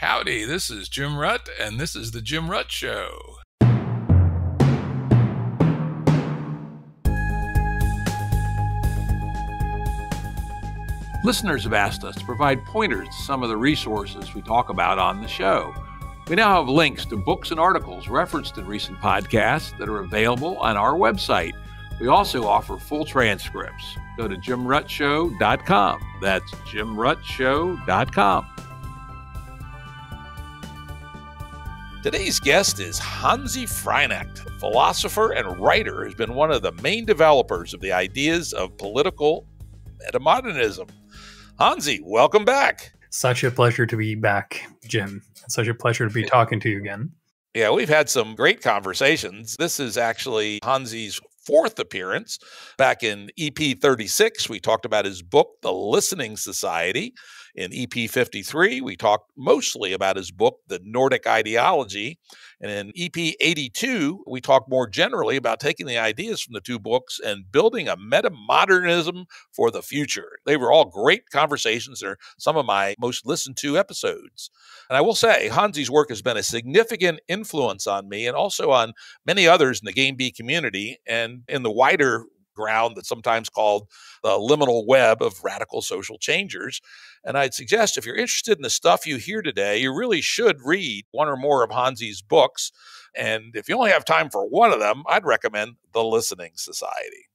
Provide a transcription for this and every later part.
Howdy, this is Jim Rutt, and this is The Jim Rutt Show. Listeners have asked us to provide pointers to some of the resources we talk about on the show. We now have links to books and articles referenced in recent podcasts that are available on our website. We also offer full transcripts. Go to jimruttshow.com. That's jimruttshow.com. Today's guest is Hanzi Freinacht, philosopher and writer who's been one of the main developers of the ideas of political metamodernism. Hanzi, welcome back. Such a pleasure to be back, Jim. Such a pleasure to be talking to you again. Yeah, we've had some great conversations. This is actually Hanzi's fourth appearance. Back in EP 36, we talked about his book, The Listening Society. In EP 53, we talked mostly about his book, The Nordic Ideology. And in EP 82, we talked more generally about taking the ideas from the two books and building a metamodernism for the future. They were all great conversations. They're some of my most listened to episodes. And I will say, Hanzi's work has been a significant influence on me and also on many others in the Game B community and in the wider ground that's sometimes called the liminal web of radical social changers. And I'd suggest if you're interested in the stuff you hear today, you really should read one or more of Hanzi's books. And if you only have time for one of them, I'd recommend The Listening Society.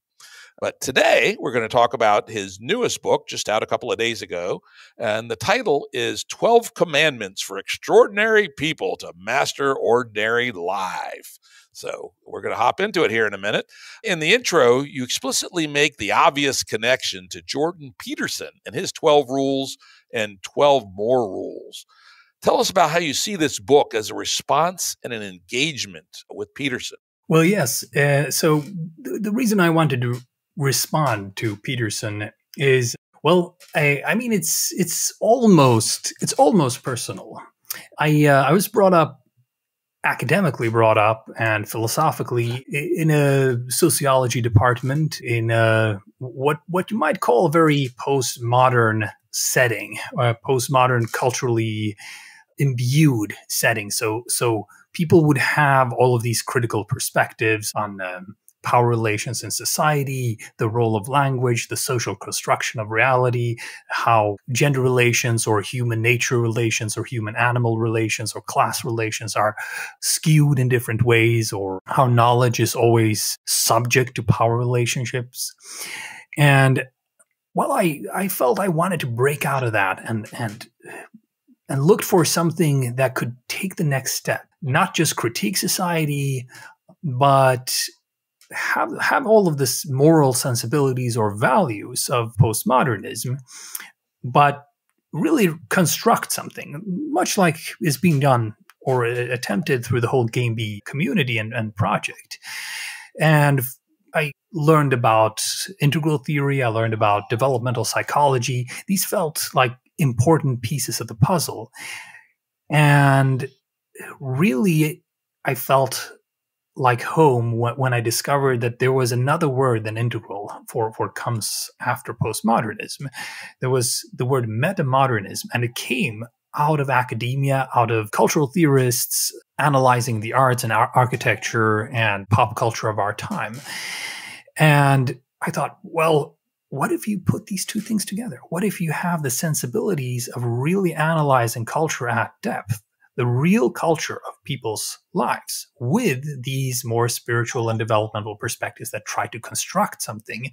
But today, we're going to talk about his newest book, just out a couple of days ago. And the title is 12 Commandments for Extraordinary People to Master Ordinary Life. So we're going to hop into it here in a minute. In the intro, you explicitly make the obvious connection to Jordan Peterson and his 12 rules and 12 more rules. Tell us about how you see this book as a response and an engagement with Peterson. Well, yes. So the reason I wanted to respond to Peterson is, well, I mean, it's almost personal. I was academically brought up and philosophically in a sociology department in what you might call a very postmodern setting, postmodern culturally imbued setting. So people would have all of these critical perspectives on power relations in society, the role of language, the social construction of reality, how gender relations or human nature relations or human-animal relations or class relations are skewed in different ways, or how knowledge is always subject to power relationships. And well, I felt I wanted to break out of that and looked for something that could take the next step, not just critique society, but have all of this moral sensibilities or values of postmodernism, but really construct something, much like is being done or attempted through the whole Game B community and project. And I learned about integral theory. I learned about developmental psychology. These felt like important pieces of the puzzle. And really, I felt like home when I discovered that there was another word than integral for what comes after postmodernism. There was the word metamodernism, and it came out of academia, out of cultural theorists analyzing the arts and architecture and pop culture of our time. And I thought, well, what if you put these two things together? What if you have the sensibilities of really analyzing culture at depth, the real culture of people's lives, with these more spiritual and developmental perspectives that try to construct something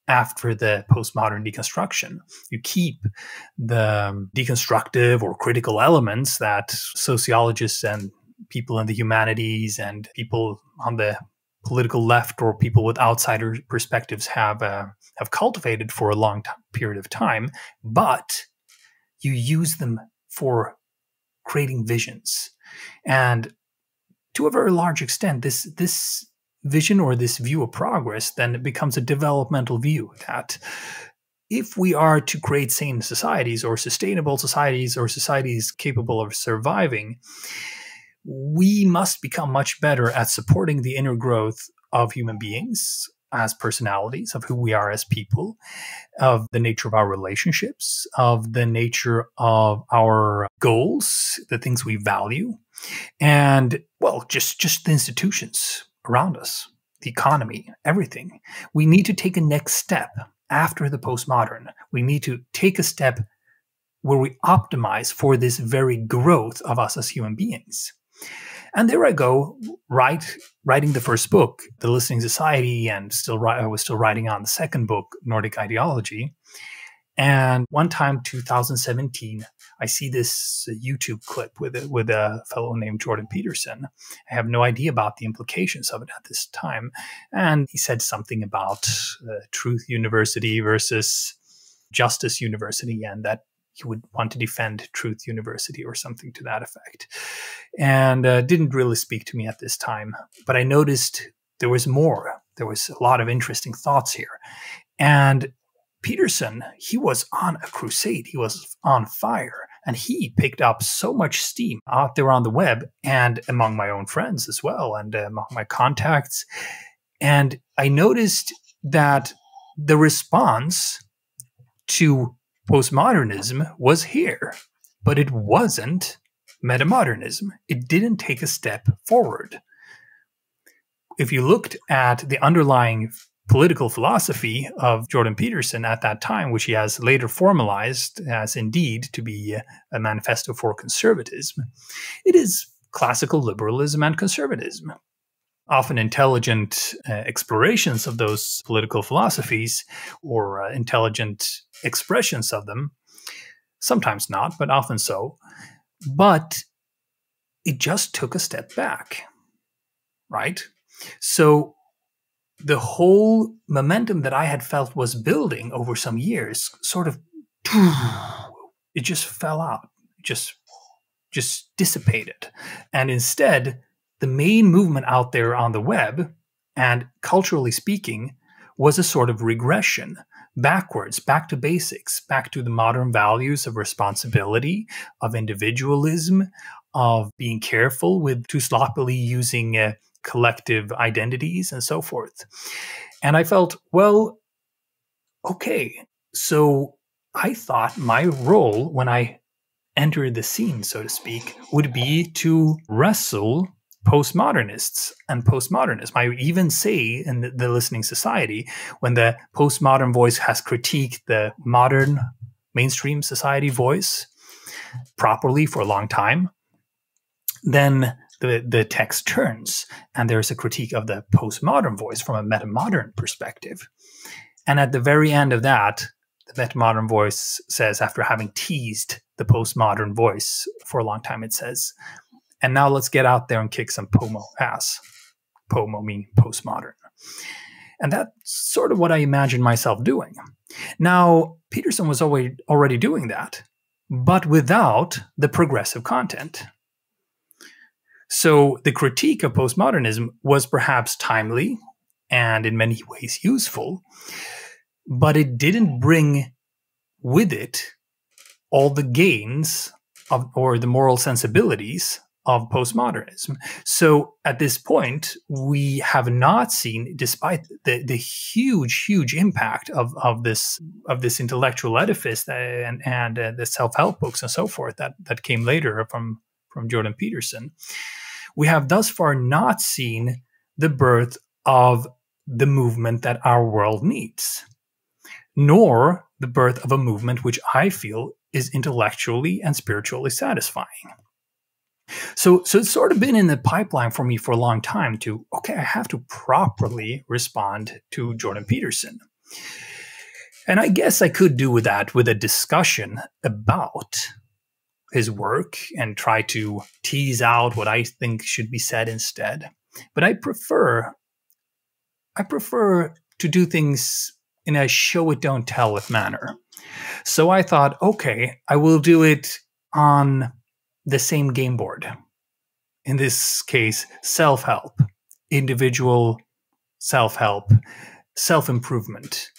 after the postmodern deconstruction? You keep the deconstructive or critical elements that sociologists and people in the humanities and people on the political left or people with outsider perspectives have cultivated for a long period of time, but you use them for creating visions. And to a very large extent, this vision or this view of progress then it becomes a developmental view that if we are to create sane societies or sustainable societies or societies capable of surviving, we must become much better at supporting the inner growth of human beings as personalities, of who we are as people, of the nature of our relationships, of the nature of our goals, the things we value, and, well, just the institutions around us, the economy, everything. We need to take a next step after the postmodern. We need to take a step where we optimize for this very growth of us as human beings. And there I go, writing the first book, The Listening Society, and I was still writing on the second book, Nordic Ideology. And one time, 2017, I see this YouTube clip with a fellow named Jordan Peterson. I have no idea about the implications of it at this time. And he said something about Truth University versus Justice University, and that he would want to defend Truth University or something to that effect. And didn't really speak to me at this time. But I noticed there was more. There was a lot of interesting thoughts here. And Peterson, he was on a crusade. He was on fire. And he picked up so much steam out there on the web and among my own friends as well, and among my contacts. And I noticed that the response to postmodernism was here, but it wasn't metamodernism. It didn't take a step forward. If you looked at the underlying political philosophy of Jordan Peterson at that time, which he has later formalized as indeed to be a manifesto for conservatism, it is classical liberalism and conservatism. Often intelligent explorations of those political philosophies, or intelligent expressions of them, sometimes not, but often so. But it just took a step back, right? So the whole momentum that I had felt was building over some years sort of, it just fell out, just dissipated. And instead, the main movement out there on the web, and culturally speaking, was a sort of regression backwards, back to basics, back to the modern values of responsibility, of individualism, of being careful with too sloppily using collective identities and so forth. And I felt, well, okay, so I thought my role when I entered the scene, so to speak, would be to wrestle postmodernists and postmodernism. I even say in the Listening Society, when the postmodern voice has critiqued the modern mainstream society voice properly for a long time, then the text turns and there's a critique of the postmodern voice from a metamodern perspective. And at the very end of that, the metamodern voice says, after having teased the postmodern voice for a long time, it says, and now let's get out there and kick some POMO ass. POMO meaning postmodern. And that's sort of what I imagined myself doing. Now, Peterson was already doing that, but without the progressive content. So the critique of postmodernism was perhaps timely and in many ways useful, but it didn't bring with it all the gains or the moral sensibilities of postmodernism. So at this point, we have not seen, despite the huge impact of this intellectual edifice and the self-help books and so forth that came later from Jordan Peterson, we have thus far not seen the birth of the movement that our world needs, nor the birth of a movement which I feel is intellectually and spiritually satisfying. So it's sort of been in the pipeline for me for a long time to, okay, I have to properly respond to Jordan Peterson. And I guess I could do with that with a discussion about his work and try to tease out what I think should be said instead. But I prefer to do things in a show it don't tell it manner. So I thought, okay, I will do it on the same game board. In this case, self-help, individual self-help, self-improvement.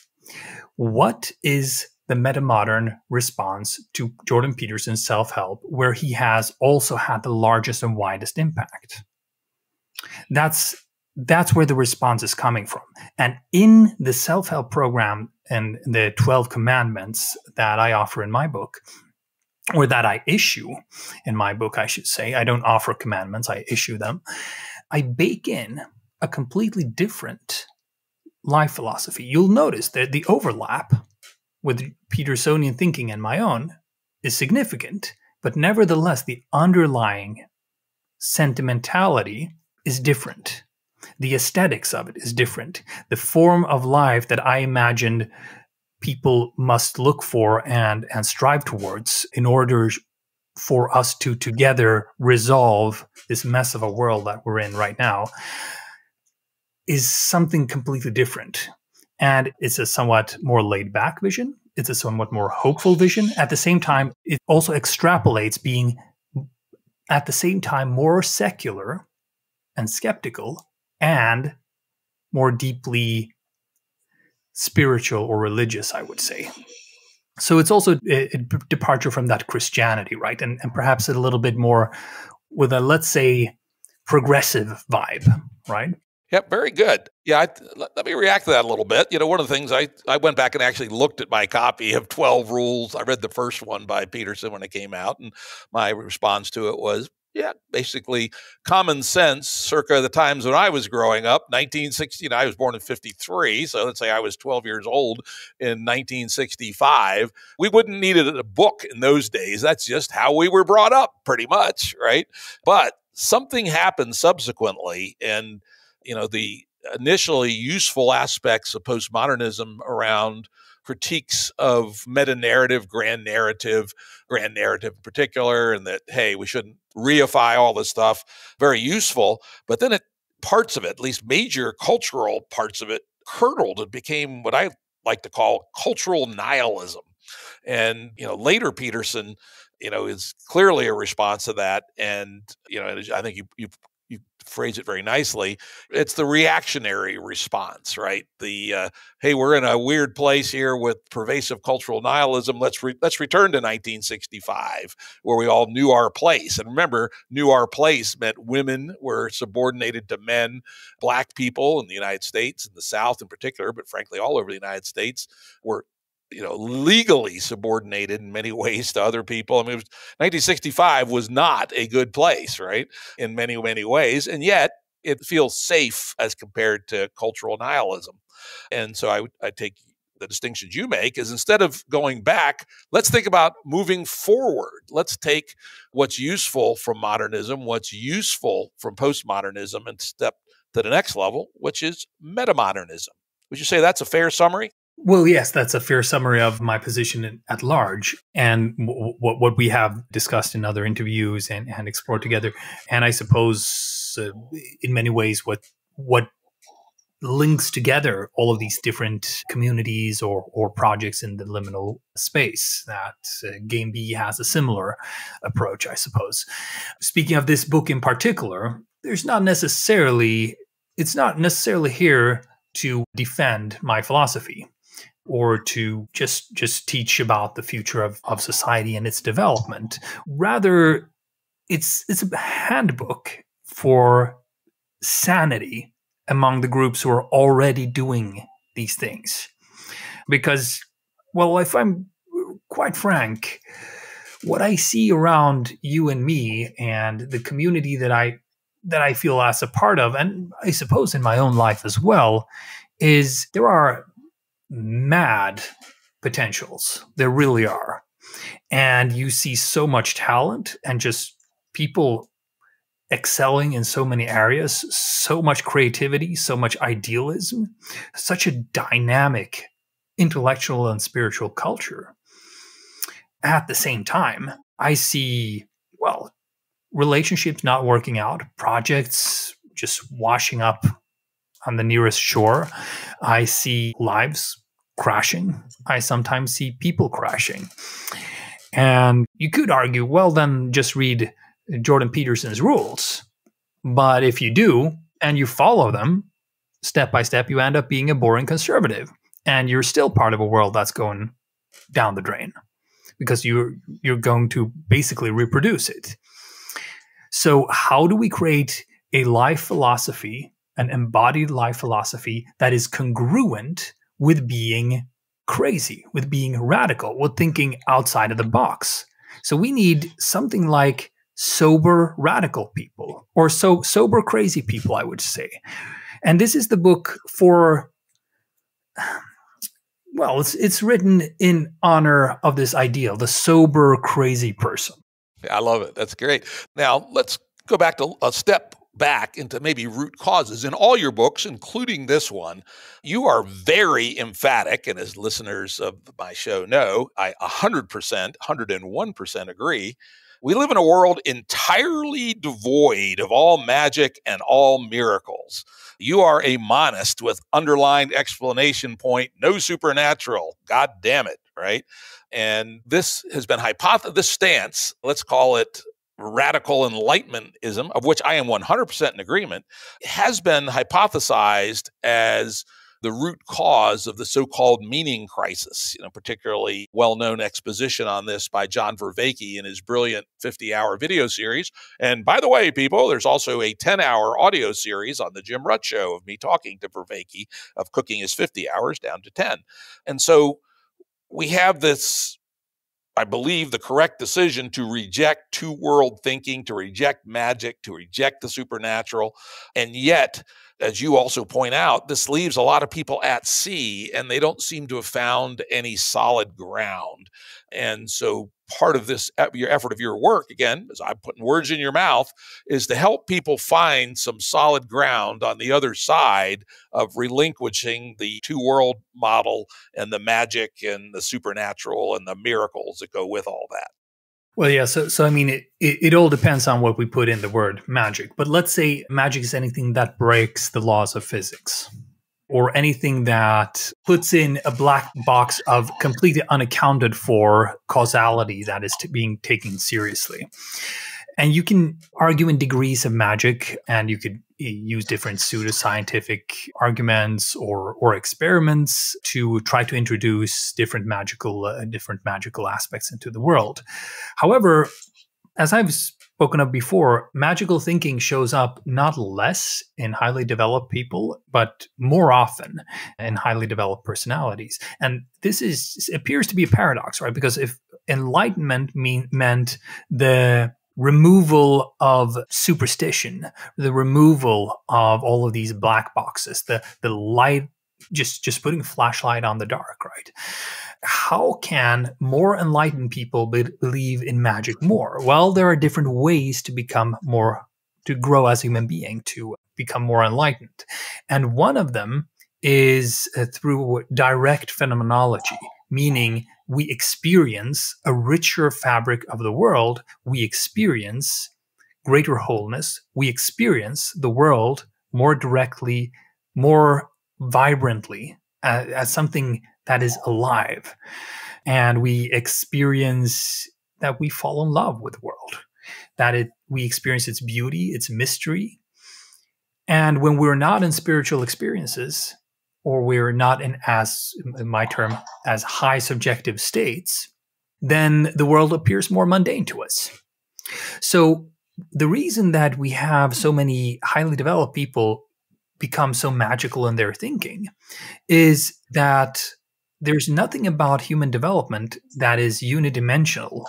What is the metamodern response to Jordan Peterson's self-help, where he has also had the largest and widest impact? That's that's where the response is coming from. And in the self-help program and the 12 commandments that I offer in my book, or that I issue in my book, I should say, I don't offer commandments, I issue them. I bake in a completely different life philosophy. You'll notice that the overlap with Petersonian thinking and my own is significant, but nevertheless, the underlying sentimentality is different. The aesthetics of it is different. The form of life that I imagined people must look for and strive towards in order for us to together resolve this mess of a world that we're in right now is something completely different. And it's a somewhat more laid back vision. It's a somewhat more hopeful vision. At the same time, it also extrapolates being at the same time more secular and skeptical and more deeply spiritual or religious, I would say. So it's also a departure from that Christianity, right? And perhaps a little bit more with a, let's say, progressive vibe, right? Yep, very good. Yeah, let me react to that a little bit. One of the things I went back and actually looked at my copy of 12 Rules. I read the first one by Peterson when it came out, and my response to it was, yeah, basically common sense circa the times when I was growing up, 1960, I was born in 53, so let's say I was 12 years old in 1965. We wouldn't need a book in those days. That's just how we were brought up, pretty much, right? But something happened subsequently, and the initially useful aspects of postmodernism around critiques of meta-narrative, grand narrative in particular, and that, hey, we shouldn't reify all this stuff, very useful. But then parts of it, at least major cultural parts of it, curdled and became what I like to call cultural nihilism. And, later Peterson, is clearly a response to that. And, I think you phrase it very nicely. It's the reactionary response, right? The hey, we're in a weird place here with pervasive cultural nihilism. Let's return to 1965, where we all knew our place. And remember, knew our place meant women were subordinated to men. Black people in the United States, in the South in particular, but frankly all over the United States, were legally subordinated in many ways to other people. I mean, 1965 was not a good place, right? In many, many ways. And yet it feels safe as compared to cultural nihilism. And so I take the distinctions you make is, instead of going back, let's think about moving forward. Let's take what's useful from modernism, what's useful from postmodernism, and step to the next level, which is metamodernism. Would you say that's a fair summary? Well, yes, that's a fair summary of my position at large and what we have discussed in other interviews and explored together. And I suppose in many ways what links together all of these different communities or projects in the liminal space, that Game B has a similar approach, I suppose. Speaking of this book in particular, it's not necessarily here to defend my philosophy or to just teach about the future of society and its development. Rather, it's a handbook for sanity among the groups who are already doing these things. Because, well, if I'm quite frank, what I see around you and me and the community that I feel as a part of, and I suppose in my own life as well, is there are mad potentials. There really are. And you see so much talent and just people excelling in so many areas, so much creativity, so much idealism, such a dynamic intellectual and spiritual culture. At the same time, I see, well, relationships not working out, projects just washing up on the nearest shore. I see lives crashing. I sometimes see people crashing. And you could argue, well, then just read Jordan Peterson's rules. But if you do, and you follow them step by step, you end up being a boring conservative. And you're still part of a world that's going down the drain because you're going to basically reproduce it. So how do we create a life philosophy an embodied life philosophy that is congruent with being crazy, with being radical, with thinking outside of the box. So we need something like sober radical people, or sober crazy people, I would say. And this is the book for, well, it's written in honor of this ideal, the sober crazy person. I love it. That's great. Now, let's go back to a step back into maybe root causes. In all your books, including this one, you are very emphatic, and as listeners of my show know, I 100%, 101% agree. We live in a world entirely devoid of all magic and all miracles. You are a monist with underlined explanation point, no supernatural. God damn it, right? And this has been this stance, let's call it radical enlightenmentism, of which I am 100% in agreement, has been hypothesized as the root cause of the so-called meaning crisis, particularly well-known exposition on this by John Vervaeke in his brilliant 50-hour video series. And by the way, people, there's also a 10-hour audio series on the Jim Rutt Show of me talking to Vervaeke of cooking his 50 hours down to 10. And so we have this, I believe, the correct decision to reject two-world thinking, to reject magic, to reject the supernatural. And yet, as you also point out, this leaves a lot of people at sea, and they don't seem to have found any solid ground. And so part of this, your effort of your work, again, as I'm putting words in your mouth, is to help people find some solid ground on the other side of relinquishing the two-world model and the magic and the supernatural and the miracles that go with all that. Well, yeah. So I mean, it all depends on what we put in the word magic. But let's say magic is anything that breaks the laws of physics, or anything that puts in a black box of completely unaccounted for causality that is being taken seriously. And you can argue in degrees of magic, and you could use different pseudoscientific arguments or experiments to try to introduce different magical aspects into the world. However, as I've spoken of before, magical thinking shows up not less in highly developed people, but more often in highly developed personalities. And this appears to be a paradox, right? Because if enlightenment meant the removal of superstition, the removal of all of these black boxes, the light, just putting a flashlight on the dark, right? How can more enlightened people believe in magic more? Well, there are different ways to grow as a human being, to become more enlightened. And one of them is through direct phenomenology, meaning we experience a richer fabric of the world. We experience greater wholeness. We experience the world more directly, more vibrantly, as something that is alive. And we experience that we fall in love with the world, we experience its beauty, its mystery. And when we're not in spiritual experiences, or we're not in my term, as high subjective states, then the world appears more mundane to us. So the reason that we have so many highly developed people become so magical in their thinking is that there's nothing about human development that is unidimensional.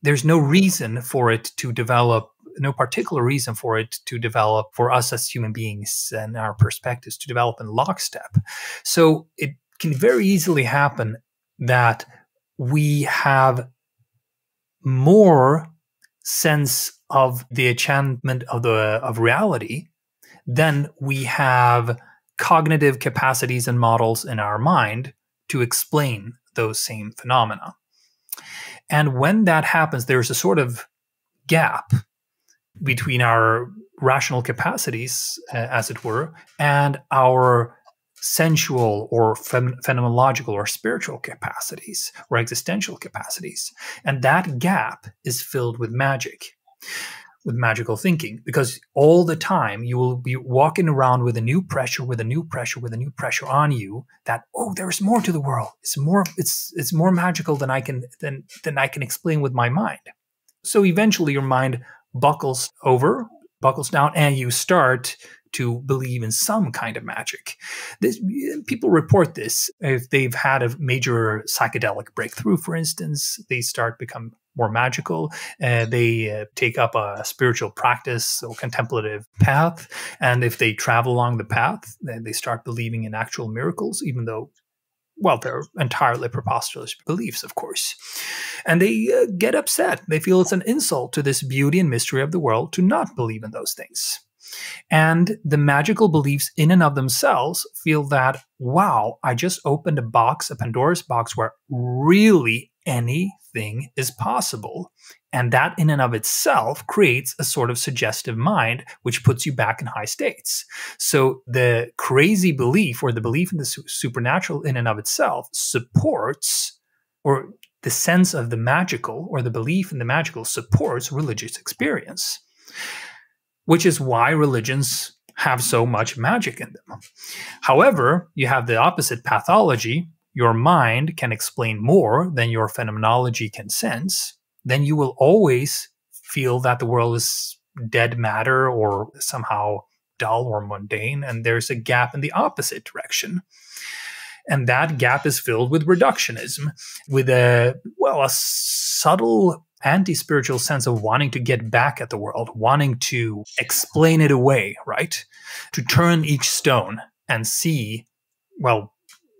There's no reason for it to develop, no particular reason for it to develop for us as human beings and our perspectives to develop in lockstep. So it can very easily happen that we have more sense of the enchantment of reality than we have cognitive capacities and models in our mind to explain those same phenomena. And when that happens, there's a sort of gap between our rational capacities, as it were, and our sensual or phenomenological or spiritual capacities or existential capacities. And that gap is filled with magic, with magical thinking, because all the time you will be walking around with a new pressure, with a new pressure, with a new pressure on you that, oh, there's more to the world. It's more magical than I can explain with my mind. So eventually your mind buckles down, and you start to believe in some kind of magic. People report this if they've had a major psychedelic breakthrough, for instance. They start become more magical. They take up a spiritual practice or contemplative path. And if they travel along the path, then they start believing in actual miracles, even though, well, they're entirely preposterous beliefs, of course. And they get upset. They feel it's an insult to this beauty and mystery of the world to not believe in those things. And the magical beliefs in and of themselves feel that, wow, I just opened a Pandora's box where really anything is possible. And that in and of itself creates a sort of suggestive mind, which puts you back in high states. So the crazy belief or the belief in the supernatural in and of itself supports, or the sense of the magical or the belief in the magical supports religious experience, which is why religions have so much magic in them. However, you have the opposite pathology. Your mind can explain more than your phenomenology can sense. Then you will always feel that the world is dead matter or somehow dull or mundane, and there's a gap in the opposite direction. And that gap is filled with reductionism, with a subtle anti-spiritual sense of wanting to get back at the world, wanting to explain it away, right? To turn each stone and see, well,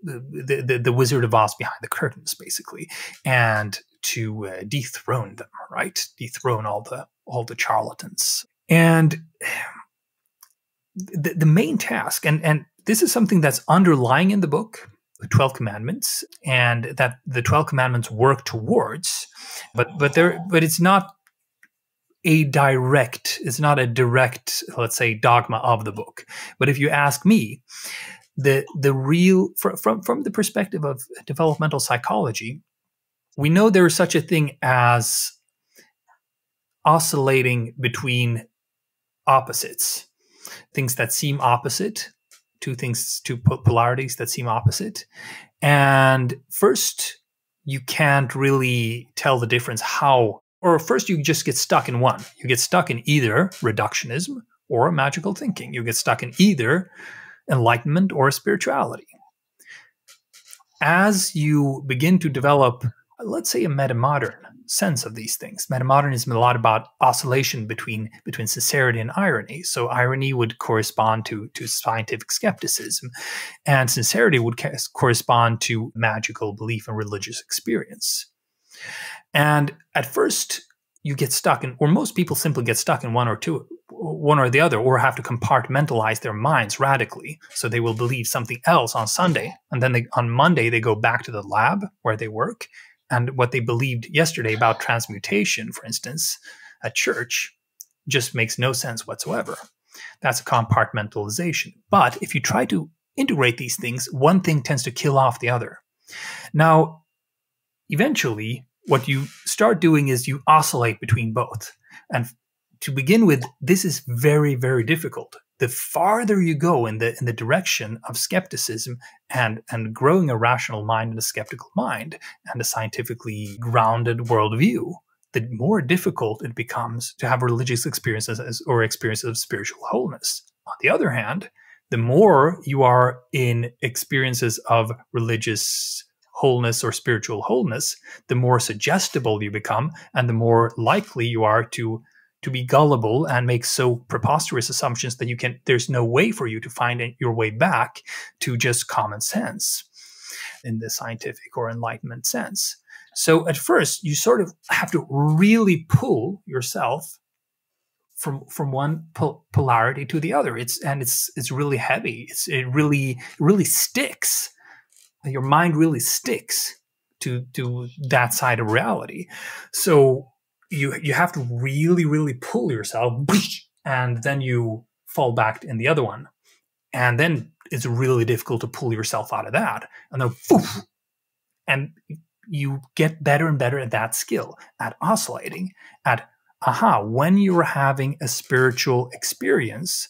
the Wizard of Oz behind the curtains, basically, and to dethrone them, right? Dethrone all the charlatans. And the main task, and this is something that's underlying in the book, the 12 Commandments, and that the 12 Commandments work towards, but it's not a direct, let's say, dogma of the book. But if you ask me, the real, from the perspective of developmental psychology, we know there is such a thing as oscillating between opposites, things that seem opposite, two polarities that seem opposite. And first, you can't really tell the difference or first you just get stuck in one. You get stuck in either reductionism or magical thinking. You get stuck in either enlightenment or spirituality. As you begin to develop, let's say, a metamodern sense of these things. Metamodernism is a lot about oscillation between sincerity and irony. So irony would correspond to scientific skepticism, and sincerity would correspond to magical belief and religious experience. And at first, you get stuck in, or most people simply get stuck in one or the other, or have to compartmentalize their minds radically. So they will believe something else on Sunday, and then on Monday they go back to the lab where they work. And what they believed yesterday about transmutation, for instance, at church, just makes no sense whatsoever. That's a compartmentalization. But if you try to integrate these things, one thing tends to kill off the other. Now, eventually, what you start doing is you oscillate between both. And to begin with, this is very, very difficult. The farther you go in the direction of skepticism and growing a rational mind and a skeptical mind and a scientifically grounded worldview, the more difficult it becomes to have religious experiences or experiences of spiritual wholeness. On the other hand, the more you are in experiences of religious wholeness or spiritual wholeness, the more suggestible you become and the more likely you are to be gullible and make so preposterous assumptions that there's no way for you to find your way back to just common sense in the scientific or enlightenment sense. So at first, you sort of have to really pull yourself from one polarity to the other. It's really heavy. It really sticks. Your mind really sticks to that side of reality. So you have to really, really pull yourself, and then you fall back in the other one. And then it's really difficult to pull yourself out of that. And then, poof, and you get better and better at that skill, at oscillating, when you're having a spiritual experience,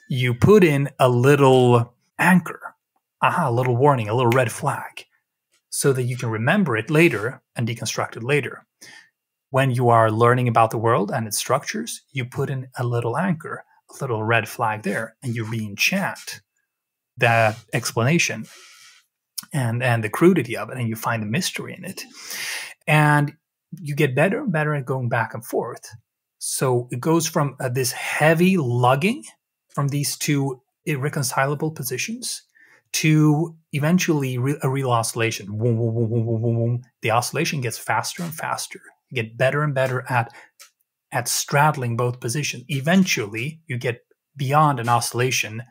you put in a little anchor, a little warning, a little red flag, so that you can remember it later and deconstruct it later. When you are learning about the world and its structures, you put in a little anchor, a little red flag there, and you re-enchant that explanation and the crudity of it, and you find the mystery in it. And you get better and better at going back and forth. So it goes from this heavy lugging from these two irreconcilable positions to eventually a real oscillation. Boom, boom, boom, boom, boom, boom, boom. The oscillation gets faster and faster. You get better and better at straddling both positions. Eventually, you get beyond an oscillation.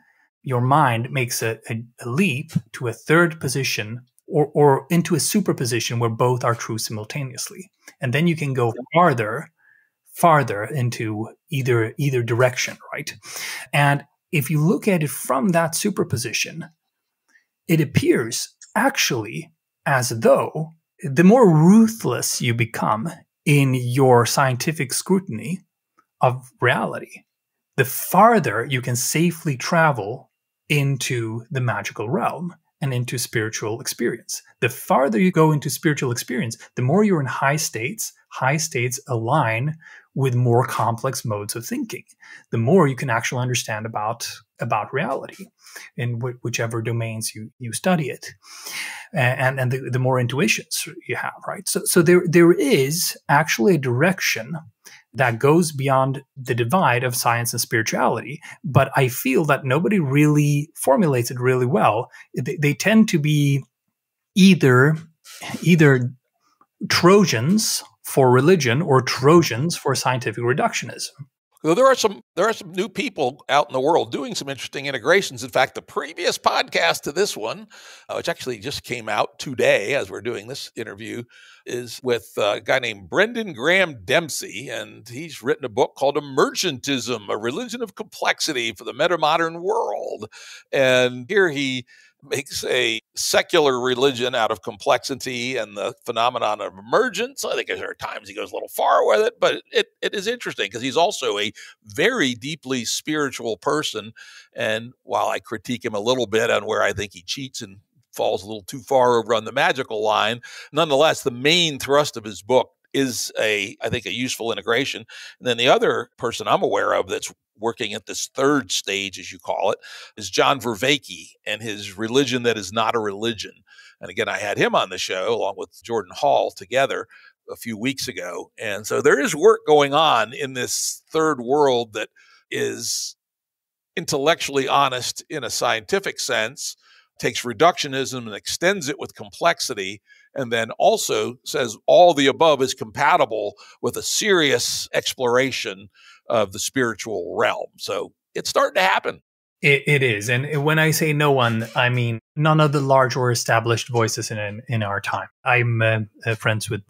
Your mind makes a leap to a third position or into a superposition where both are true simultaneously. And then you can go farther into either direction, right? And if you look at it from that superposition, it appears actually as though the more ruthless you become in your scientific scrutiny of reality, the farther you can safely travel into the magical realm and into spiritual experience. The farther you go into spiritual experience, the more you're in high states. High states align with more complex modes of thinking. The more you can actually understand about reality in whichever domains you study it. And the more intuitions you have, right? So there is actually a direction that goes beyond the divide of science and spirituality. But I feel that nobody really formulates it really well. They tend to be either Trojans for religion or Trojans for scientific reductionism. So there are some new people out in the world doing some interesting integrations. In fact, the previous podcast to this one, which actually just came out today as we're doing this interview, is with a guy named Brendan Graham Dempsey, and he's written a book called Emergentism, A Religion of Complexity for the Metamodern World. And here he makes a secular religion out of complexity and the phenomenon of emergence. I think there are times he goes a little far with it, but it is interesting because he's also a very deeply spiritual person. And while I critique him a little bit on where I think he cheats and falls a little too far over on the magical line, nonetheless, the main thrust of his book is I think a useful integration. And then the other person I'm aware of that's working at this third stage, as you call it, is John Vervaeke and his Religion That Is Not a Religion. And again, I had him on the show along with Jordan Hall together a few weeks ago. And so there is work going on in this third world that is intellectually honest in a scientific sense, takes reductionism and extends it with complexity, and then also says all the above is compatible with a serious exploration of the spiritual realm. So it's starting to happen. It is. And when I say no one, I mean none of the large or established voices in our time. I'm friends with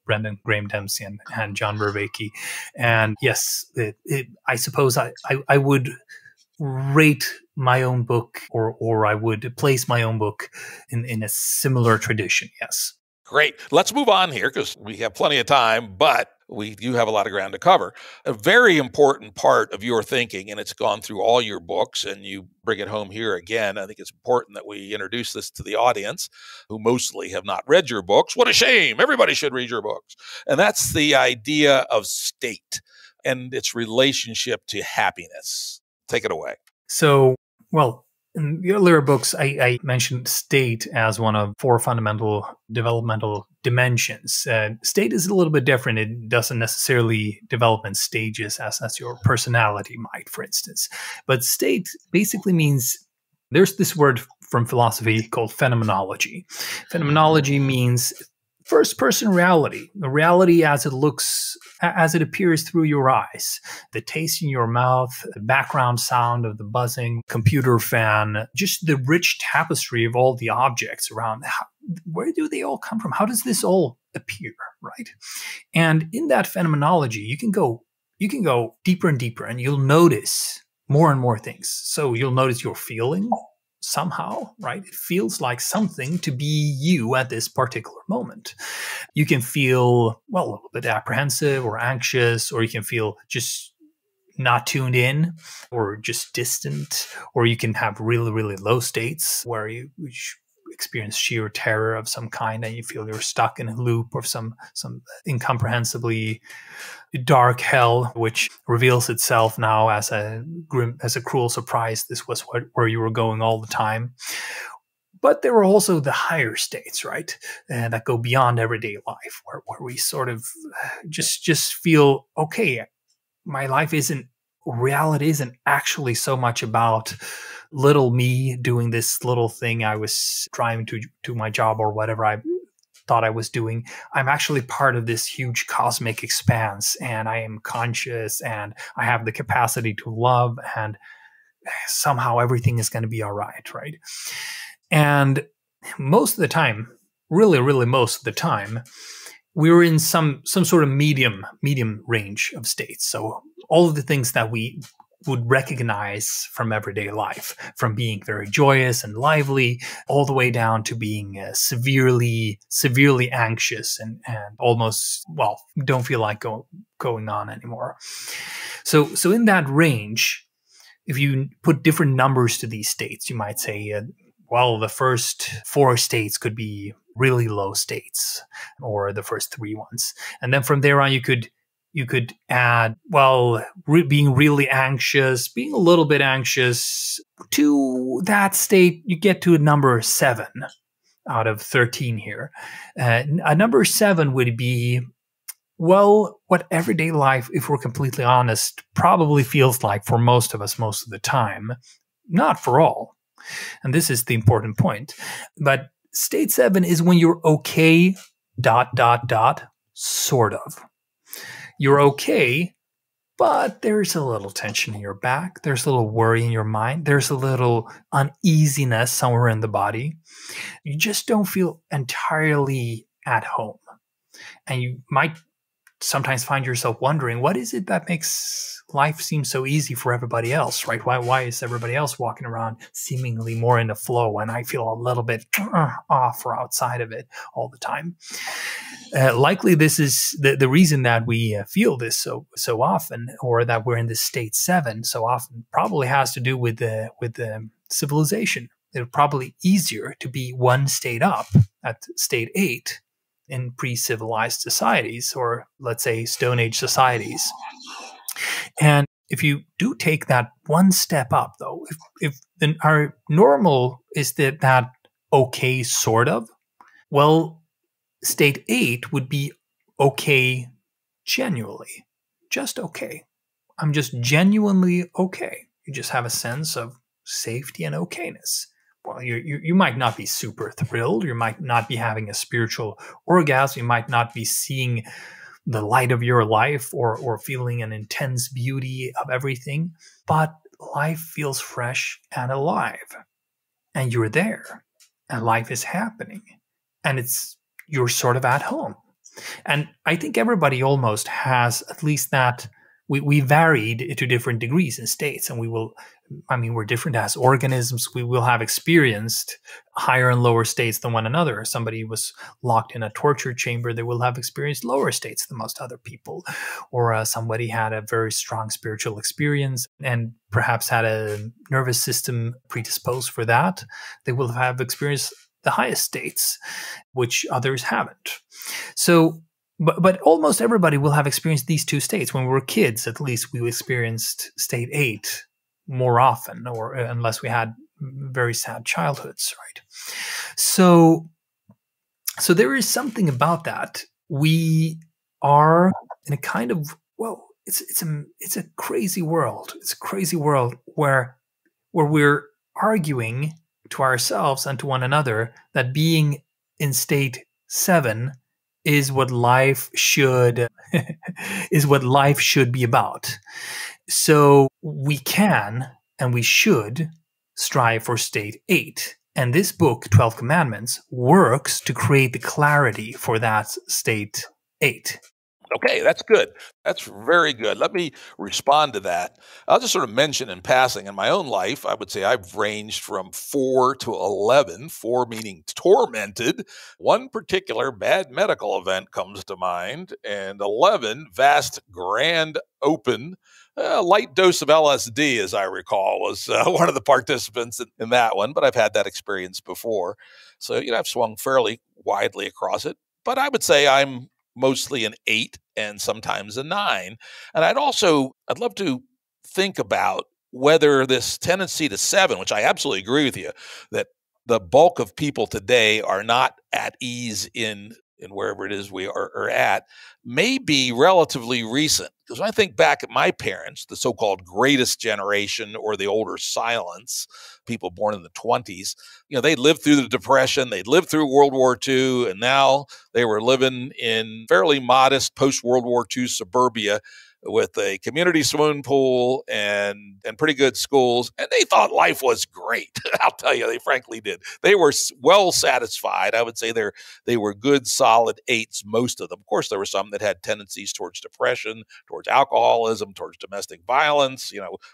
Brendan Graham Dempsey and John Vervaeke. And yes, I suppose I would rate my own book or I would place my own book in a similar tradition. Yes. Great. Let's move on here because we have plenty of time, but we do have a lot of ground to cover. A very important part of your thinking, and it's gone through all your books, and you bring it home here again. I think it's important that we introduce this to the audience who mostly have not read your books. What a shame. Everybody should read your books. And that's the idea of state and its relationship to happiness. Take it away. So, well, in the earlier books, I mentioned state as one of 4 fundamental developmental dimensions. State is a little bit different. It doesn't necessarily develop in stages as your personality might, for instance. But state basically means, there's this word from philosophy called phenomenology. Phenomenology means first-person reality, the reality as it appears through your eyes, the taste in your mouth, the background sound of the buzzing computer fan, just the rich tapestry of all the objects around. Where do they all come from? How does this all appear, right? And in that phenomenology, you can go deeper and deeper, and you'll notice more and more things. So you'll notice your feeling somehow, right? It feels like something to be you at this particular moment. You can feel, well, a little bit apprehensive or anxious, or you can feel just not tuned in or just distant, or you can have really, really low states where experience sheer terror of some kind, and you feel you're stuck in a loop of some incomprehensibly dark hell, which reveals itself now as a cruel surprise. This was where you were going all the time. But there are also the higher states, right, that go beyond everyday life, where we sort of just feel, okay, my life reality isn't actually so much about little me doing this little thing I was driving to my job or whatever I thought I was doing. I'm actually part of this huge cosmic expanse, and I am conscious, and I have the capacity to love, and somehow everything is going to be all right, right? And most of the time, really, really most of the time, we were in some sort of medium range of states. So all of the things that we would recognize from everyday life, from being very joyous and lively, all the way down to being severely anxious and almost, well, don't feel like going on anymore. So in that range, if you put different numbers to these states, you might say, well, the first 4 states could be really low states, or the first 3 ones. And then from there on, you could add, well, being really anxious, being a little bit anxious. To that state, you get to a number 7 out of 13 here. A number 7 would be, well, what everyday life, if we're completely honest, probably feels like for most of us most of the time. Not for all. And this is the important point. But state 7 is when you're okay, ... sort of. You're okay, but there's a little tension in your back. There's a little worry in your mind. There's a little uneasiness somewhere in the body. You just don't feel entirely at home. And you might sometimes find yourself wondering, what is it that makes life seem so easy for everybody else, right? Why is everybody else walking around seemingly more in the flow, and I feel a little bit off or outside of it all the time? Likely this is the reason that we feel this so often, or that we're in this state 7 so often, probably has to do with the civilization. It's probably easier to be one state up at state 8 in pre-civilized societies, or let's say Stone Age societies. And if you do take that one step up, though, if our normal is that okay, sort of, well, state 8 would be okay genuinely, just okay. I'm just genuinely okay. You just have a sense of safety and okayness. Well, you might not be super thrilled. You might not be having a spiritual orgasm. You might not be seeing the light of your life or feeling an intense beauty of everything. But life feels fresh and alive. And you're there. And life is happening. And you're sort of at home. And I think everybody almost has at least that. We varied to different degrees and states, and we're different as organisms. We will have experienced higher and lower states than one another. If somebody was locked in a torture chamber, they will have experienced lower states than most other people. Or somebody had a very strong spiritual experience and perhaps had a nervous system predisposed for that. They will have experienced the highest states, which others haven't. So, But almost everybody will have experienced these 2 states. When we were kids, at least we experienced state 8 more often, or unless we had very sad childhoods, right? So there is something about that. We are in a kind of, well, it's a crazy world. It's a crazy world where we're arguing to ourselves and to one another that being in state 7 is what life should be about. So we can and we should strive for state 8. And this book, 12 Commandments, works to create the clarity for that state 8. Okay, that's good. That's very good. Let me respond to that. I'll just sort of mention in passing in my own life, I would say I've ranged from 4 to 11, 4 meaning tormented. One particular bad medical event comes to mind, and 11, vast, grand, open. A light dose of LSD, as I recall, was one of the participants in that one, but I've had that experience before. So, I've swung fairly widely across it. But I would say I'm mostly an 8 and sometimes a 9. And I'd love to think about whether this tendency to 7, which I absolutely agree with you, that the bulk of people today are not at ease in wherever it is we are at, may be relatively recent. Because when I think back at my parents, the so-called greatest generation or the older silence, people born in the 20s, they lived through the Depression, they lived through World War II, and now they were living in fairly modest post-World War II suburbia with a community swimming pool and pretty good schools, and they thought life was great. I'll tell you, they frankly did. They were well satisfied. I would say they were good, solid 8s, most of them. Of course, there were some that had tendencies towards depression, towards alcoholism, towards domestic violence,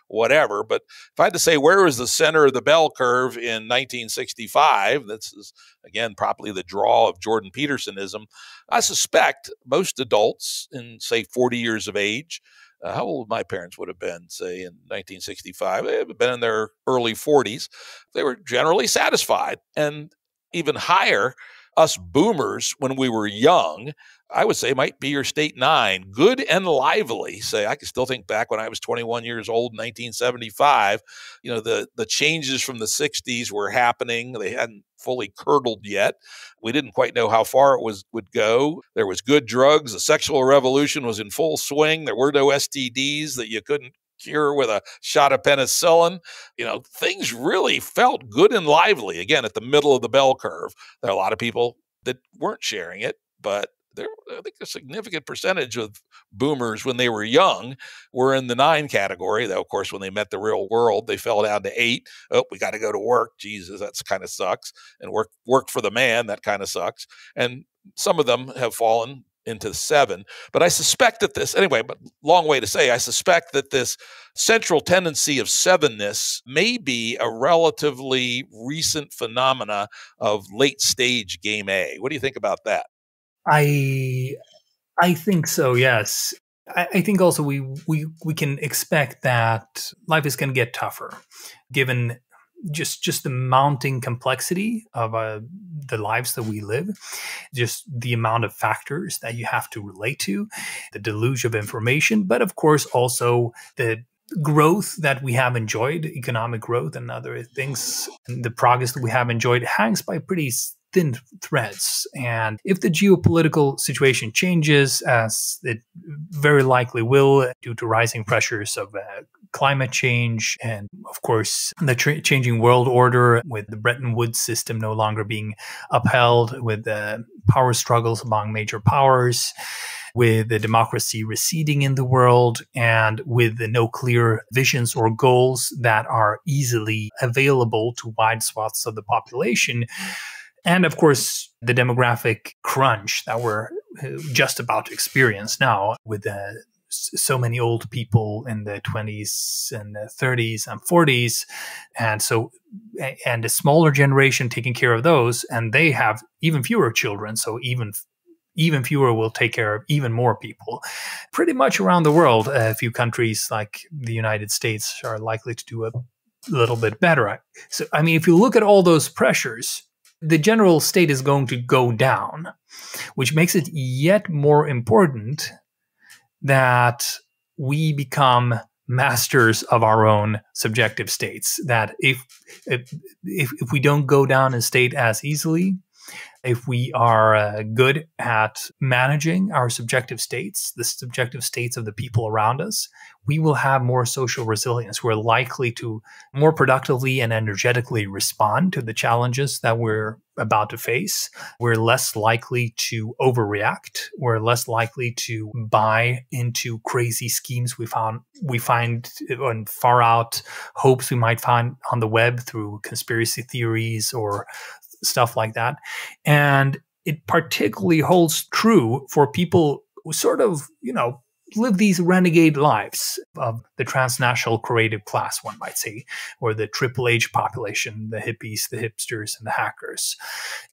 whatever. But if I had to say where was the center of the bell curve in 1965, this is, again, probably the draw of Jordan Petersonism. I suspect most adults in, say, 40 years of age, how old my parents would have been, say, in 1965, they have been in their early 40s. They were generally satisfied. And even higher, us boomers, when we were young, I would say might be your state 9, good and lively. Say, I can still think back when I was 21 years old in 1975, the changes from the 60s were happening. They hadn't fully curdled yet. We didn't quite know how far it would go. There was good drugs. The sexual revolution was in full swing. There were no STDs that you couldn't cure with a shot of penicillin. Things really felt good and lively, again, at the middle of the bell curve. There are a lot of people that weren't sharing it, but I think a significant percentage of boomers when they were young were in the 9 category. Though, of course, when they met the real world, they fell down to 8. Oh, we got to go to work. Jesus, that's kind of sucks. And work for the man, that kind of sucks. And some of them have fallen into 7. But I suspect that but long way to say, I suspect that this central tendency of 7ness may be a relatively recent phenomena of late stage game A. What do you think about that? I I think so. Yes, I think also we can expect that life is going to get tougher, given just the mounting complexity of the lives that we live, just the amount of factors that you have to relate to, the deluge of information, but of course also the growth that we have enjoyed, economic growth and other things, and the progress that we have enjoyed hangs by pretty thin threads. And if the geopolitical situation changes, as it very likely will due to rising pressures of climate change and, of course, the changing world order with the Bretton Woods system no longer being upheld, with the power struggles among major powers, with the democracy receding in the world, and with the no clear visions or goals that are easily available to wide swaths of the population. And of course, the demographic crunch that we're just about to experience now with so many old people in the 20s and the 30s and 40s. And a smaller generation taking care of those, and they have even fewer children. So even fewer will take care of even more people. Pretty much around the world, a few countries like the United States are likely to do a little bit better. So, I mean, if you look at all those pressures, the general state is going to go down, which makes it yet more important that we become masters of our own subjective states. That if we don't go down in state as easily, if we are good at managing our subjective states, the subjective states of the people around us, we will have more social resilience. We're likely to more productively and energetically respond to the challenges that we're about to face. We're less likely to overreact. We're less likely to buy into crazy schemes we find on far out hopes we might find on the web through conspiracy theories or stuff like that. And it particularly holds true for people sort of, live these renegade lives of the transnational creative class, one might say, or the Triple H population, the hippies, the hipsters, and the hackers.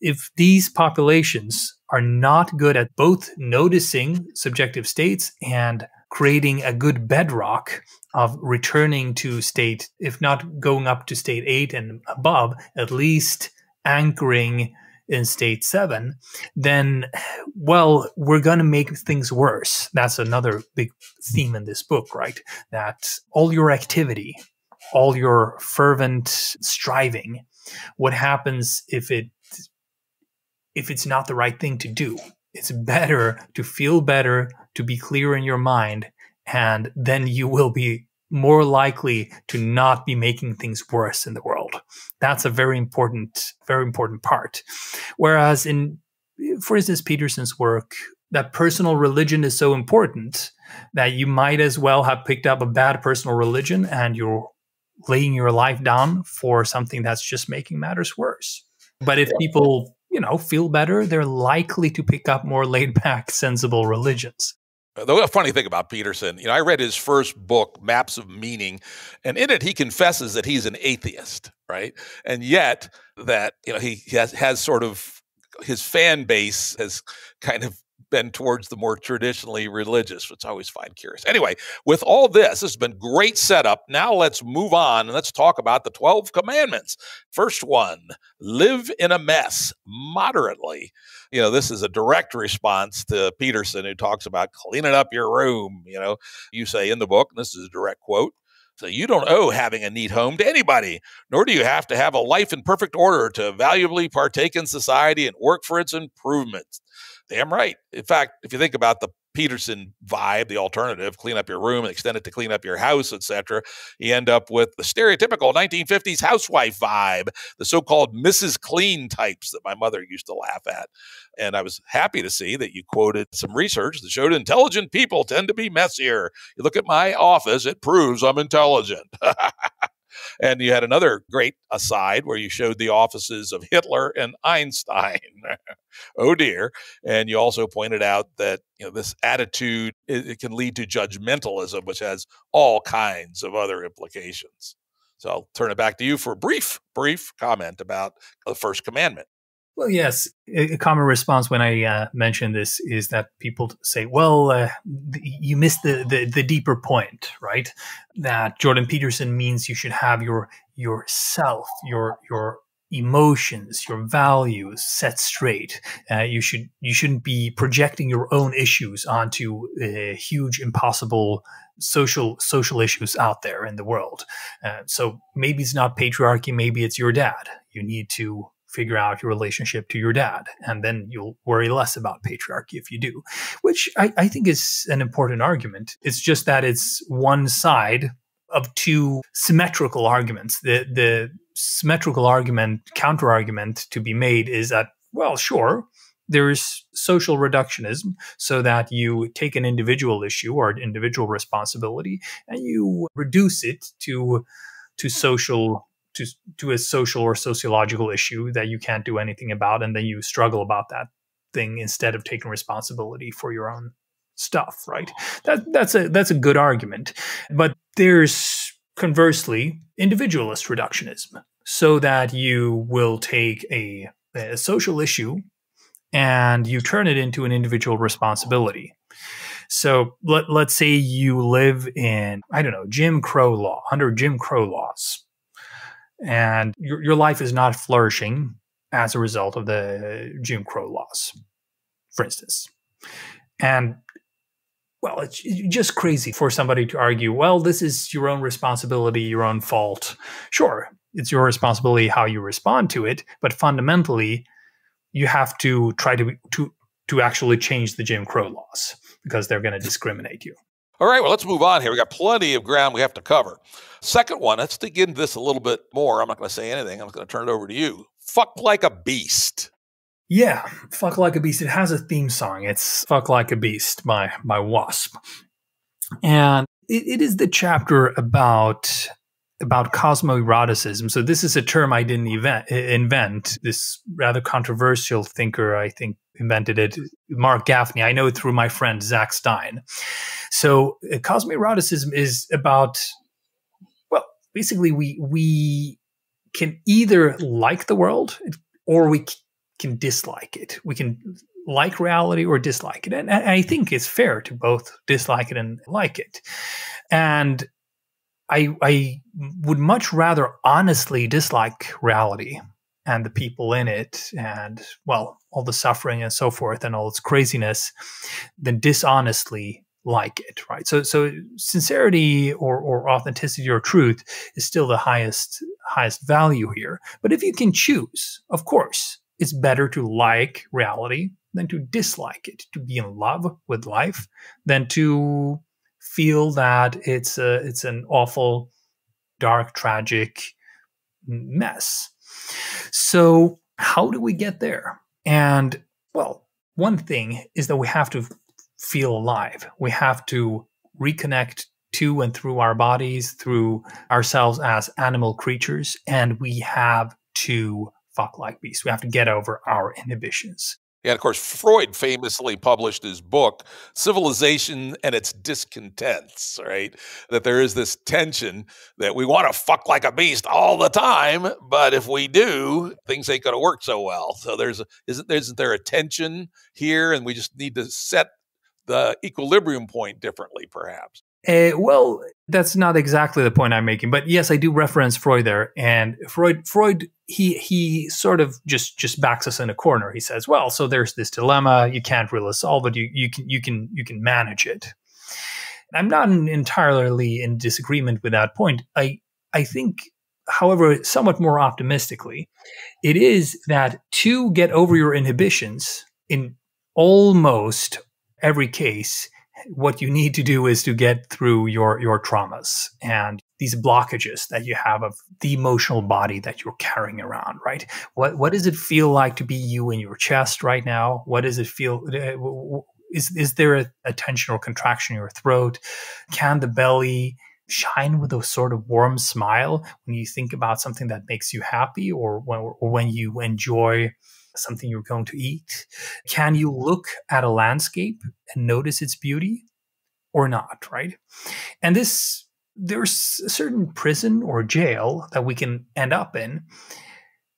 If these populations are not good at both noticing subjective states and creating a good bedrock of returning to state, if not going up to state 8 and above, at least anchoring in state 7, then, well, we're going to make things worse. That's another big theme in this book, right? That all your activity, all your fervent striving, what happens if it's not the right thing to do? It's better to feel better, to be clear in your mind, and then you will be more likely to not be making things worse in the world. That's a very important part. Whereas in, for instance, Peterson's work, that personal religion is so important that you might as well have picked up a bad personal religion and you're laying your life down for something that's just making matters worse. But if people, feel better, they're likely to pick up more laid back, sensible religions. The funny thing about Peterson, I read his first book, Maps of Meaning, and in it he confesses that he's an atheist, right? And yet that, he has sort of, his fan base has kind of been towards the more traditionally religious, which I always find curious. Anyway, with all this has been great setup. Now let's move on and let's talk about the 12 commandments. First one, live in a mess moderately. This is a direct response to Peterson, who talks about cleaning up your room. You say in the book, and this is a direct quote, so you don't owe having a neat home to anybody, nor do you have to have a life in perfect order to valuably partake in society and work for its improvements. Damn right. In fact, if you think about the Peterson vibe, the alternative, clean up your room and extend it to clean up your house, etc., you end up with the stereotypical 1950s housewife vibe, the so-called Mrs. Clean types that my mother used to laugh at. And I was happy to see that you quoted some research that showed intelligent people tend to be messier. You look at my office, it proves I'm intelligent. And you had another great aside where you showed the offices of Hitler and Einstein. Oh dear. And you also pointed out that this attitude, it can lead to judgmentalism, which has all kinds of other implications. So I'll turn it back to you for a brief comment about the first commandment. Well, yes. A common response when I mention this is that people say, well, you missed the deeper point, right? That Jordan Peterson means you should have your self, your emotions, your values set straight. You shouldn't be projecting your own issues onto huge, impossible social issues out there in the world. So maybe it's not patriarchy, maybe it's your dad. You need to figure out your relationship to your dad, and then you'll worry less about patriarchy if you do, which I think is an important argument. It's just that it's one side of two symmetrical arguments. The symmetrical counter argument to be made is that, well, sure, there's social reductionism, so that you take an individual issue or an individual responsibility and you reduce it to a social or sociological issue that you can't do anything about, and then you struggle about that thing instead of taking responsibility for your own stuff, right? That's a good argument. But there's conversely individualist reductionism, so that you will take a social issue and you turn it into an individual responsibility. So let's say you live in, Jim Crow law, under Jim Crow laws, and your life is not flourishing as a result of the Jim Crow laws, for instance. And, well, it's just crazy for somebody to argue, well, this is your own responsibility, your own fault. Sure, it's your responsibility how you respond to it, but fundamentally, you have to try to actually change the Jim Crow laws, because they're going to discriminate you. All right, well, let's move on here. We got plenty of ground we have to cover. Second one, let's dig into this a little bit more. I'm not going to say anything. I'm going to turn it over to you. Fuck like a beast. Yeah, Fuck Like a Beast. It has a theme song. It's Fuck Like a Beast by Wasp. And it is the chapter about about cosmoeroticism. So this is a term I didn't invent. This rather controversial thinker, I think, invented it, Mark Gaffney. I know it through my friend Zach Stein. So cosmoeroticism is about, well, basically we can either like the world or we can dislike it. We can like reality or dislike it. And I think it's fair to both dislike it and like it. And I would much rather honestly dislike reality and the people in it and, well, all the suffering and so forth and all its craziness than dishonestly like it, right? So sincerity or authenticity or truth is still the highest value here. But if you can choose, of course, it's better to like reality than to dislike it, to be in love with life than to feel that it's an awful, dark, tragic mess. So how do we get there? And, well, one thing is that we have to feel alive. We have to reconnect to and through our bodies, through ourselves as animal creatures, and we have to fuck like beasts. We have to get over our inhibitions. Yeah, of course, Freud famously published his book, Civilization and Its Discontents, right? That there is this tension that we want to fuck like a beast all the time, but if we do, things ain't going to work so well. So isn't there a tension here, and we just need to set the equilibrium point differently, perhaps? Well, that's not exactly the point I'm making, but yes, I do reference Freud there. And Freud, he sort of just backs us in a corner. He says, well, so there's this dilemma. You can't really solve it. You can manage it. I'm not entirely in disagreement with that point. I think, however, somewhat more optimistically, it is that to get over your inhibitions in almost every case, what you need to do is to get through your traumas and these blockages that you have of the emotional body that you're carrying around, right? What does it feel like to be you in your chest right now? What does it feel? Is there a tension or contraction in your throat? Can the belly shine with a sort of warm smile when you think about something that makes you happy, or when you enjoy something you're going to eat? Can you look at a landscape and notice its beauty or not, right? And there's a certain prison or jail that we can end up in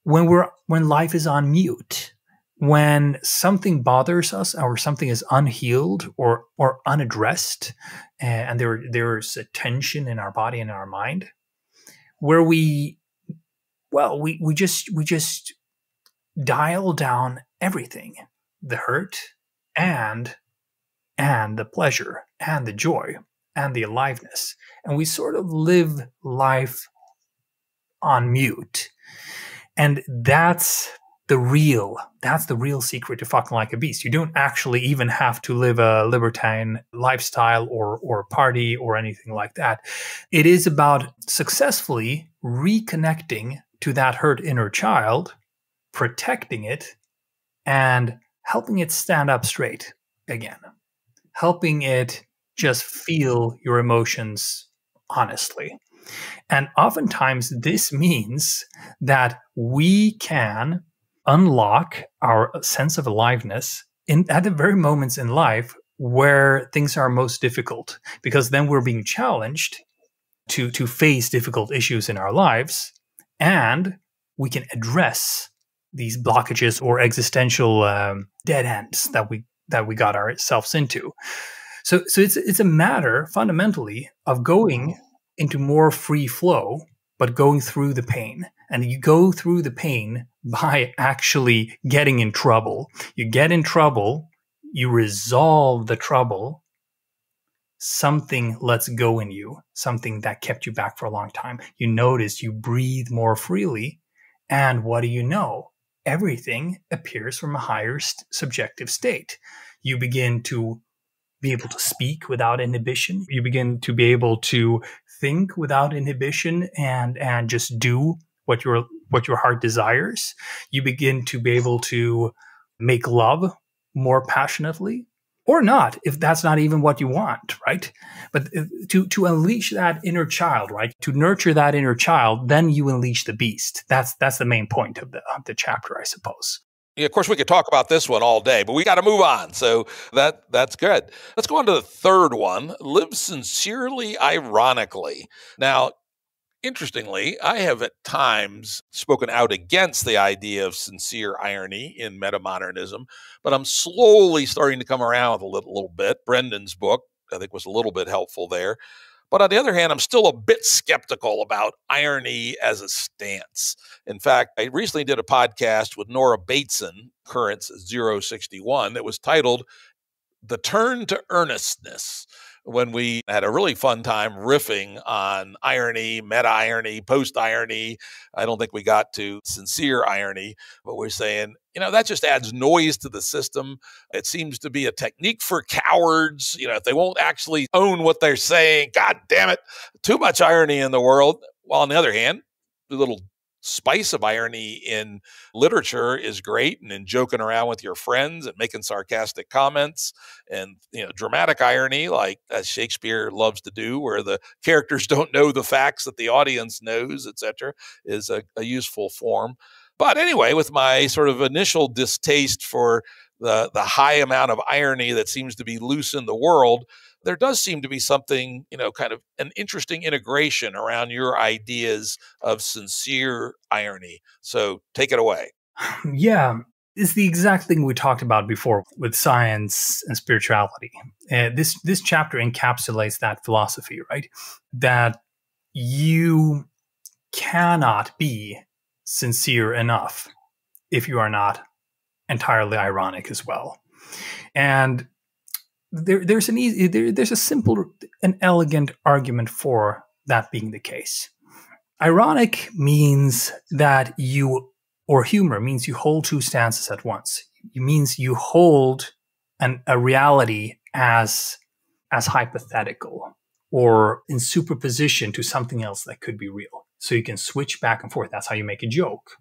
when life is on mute, when something bothers us or something is unhealed or unaddressed, and there's a tension in our body and our mind, where we just dial down everything, the hurt and the pleasure and the joy and the aliveness. And we sort of live life on mute. And that's the real secret to fucking like a beast. You don't actually even have to live a libertine lifestyle or party or anything like that. It is about successfully reconnecting to that hurt inner child, protecting it, and helping it stand up straight again. Helping it just feel your emotions honestly. And oftentimes this means that we can unlock our sense of aliveness at the very moments in life where things are most difficult, because then we're being challenged to face difficult issues in our lives, and we can address these blockages or existential dead ends that we got ourselves into. So it's a matter fundamentally of going into more free flow, but going through the pain. And you go through the pain by actually getting in trouble. You get in trouble, you resolve the trouble, something lets go in you, something that kept you back for a long time. You notice you breathe more freely, and what do you know? Everything appears from a higher subjective state. You begin to be able to speak without inhibition. You begin to be able to think without inhibition and just do what your heart desires. You begin to be able to make love more passionately. or not, if that's not even what you want, right? But to unleash that inner child, right? To nurture that inner child, then you unleash the beast. That's the main point of the chapter, I suppose. Yeah, of course, we could talk about this one all day, but we got to move on. So that's good. Let's go on to the third one. Live sincerely, ironically. Now, interestingly, I have at times spoken out against the idea of sincere irony in metamodernism, but I'm slowly starting to come around with a little bit. Brendan's book, I think, was a little bit helpful there. But on the other hand, I'm still a bit skeptical about irony as a stance. In fact, I recently did a podcast with Nora Bateson, Currents 061, that was titled The Turn to Earnestness, when we had a really fun time riffing on irony, meta-irony, post-irony. I don't think we got to sincere irony, but we're saying, that just adds noise to the system. It seems to be a technique for cowards. If they won't actually own what they're saying, God damn it, too much irony in the world. While on the other hand, the little spice of irony in literature is great, and in joking around with your friends and making sarcastic comments, and dramatic irony, like as Shakespeare loves to do, where the characters don't know the facts that the audience knows, etc., is a useful form. But anyway, with my sort of initial distaste for the high amount of irony that seems to be loose in the world, there does seem to be something, kind of an interesting integration around your ideas of sincere irony. So take it away. Yeah, it's the exact thing we talked about before with science and spirituality. This chapter encapsulates that philosophy, right? That you cannot be sincere enough if you are not entirely ironic as well. And there's a simple and elegant argument for that being the case. Ironic means that or humor means you hold two stances at once. It means you hold a reality as hypothetical or in superposition to something else that could be real. So you can switch back and forth. That's how you make a joke.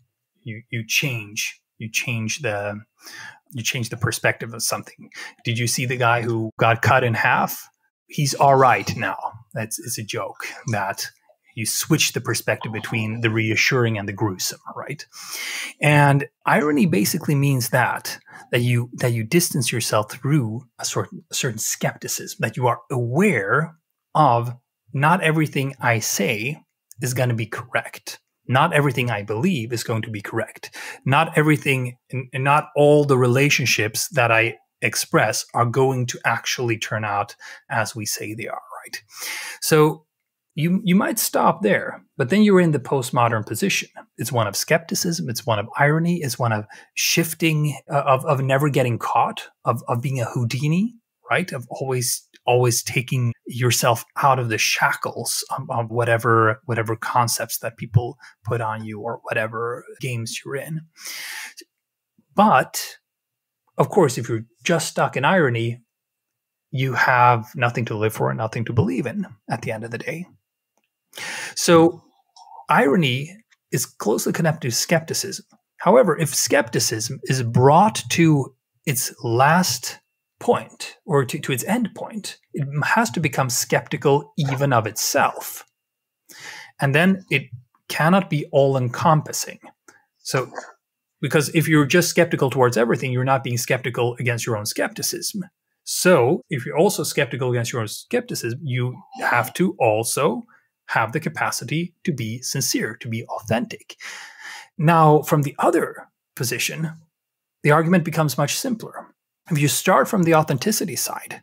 You change the perspective of something. Did you see the guy who got cut in half? He's all right now. It's a joke that you switch the perspective between the reassuring and the gruesome, right? And irony basically means that you distance yourself through a certain skepticism, that you are aware of not everything I say is going to be correct. Not everything I believe is going to be correct. Not everything and not all the relationships that I express are going to actually turn out as we say they are, right? So you might stop there, but then you're in the postmodern position. It's one of skepticism. It's one of irony. It's one of shifting, of never getting caught, of being a Houdini, right? Of always taking yourself out of the shackles of whatever concepts that people put on you or whatever games you're in. But of course, if you're just stuck in irony, you have nothing to live for and nothing to believe in at the end of the day. So irony is closely connected to skepticism. However, if skepticism is brought to its last point or to its end point, it has to become skeptical even of itself. And then it cannot be all-encompassing. So, because if you're just skeptical towards everything, you're not being skeptical against your own skepticism. So, if you're also skeptical against your own skepticism, you have to also have the capacity to be sincere, to be authentic. Now, from the other position, the argument becomes much simpler. If you start from the authenticity side,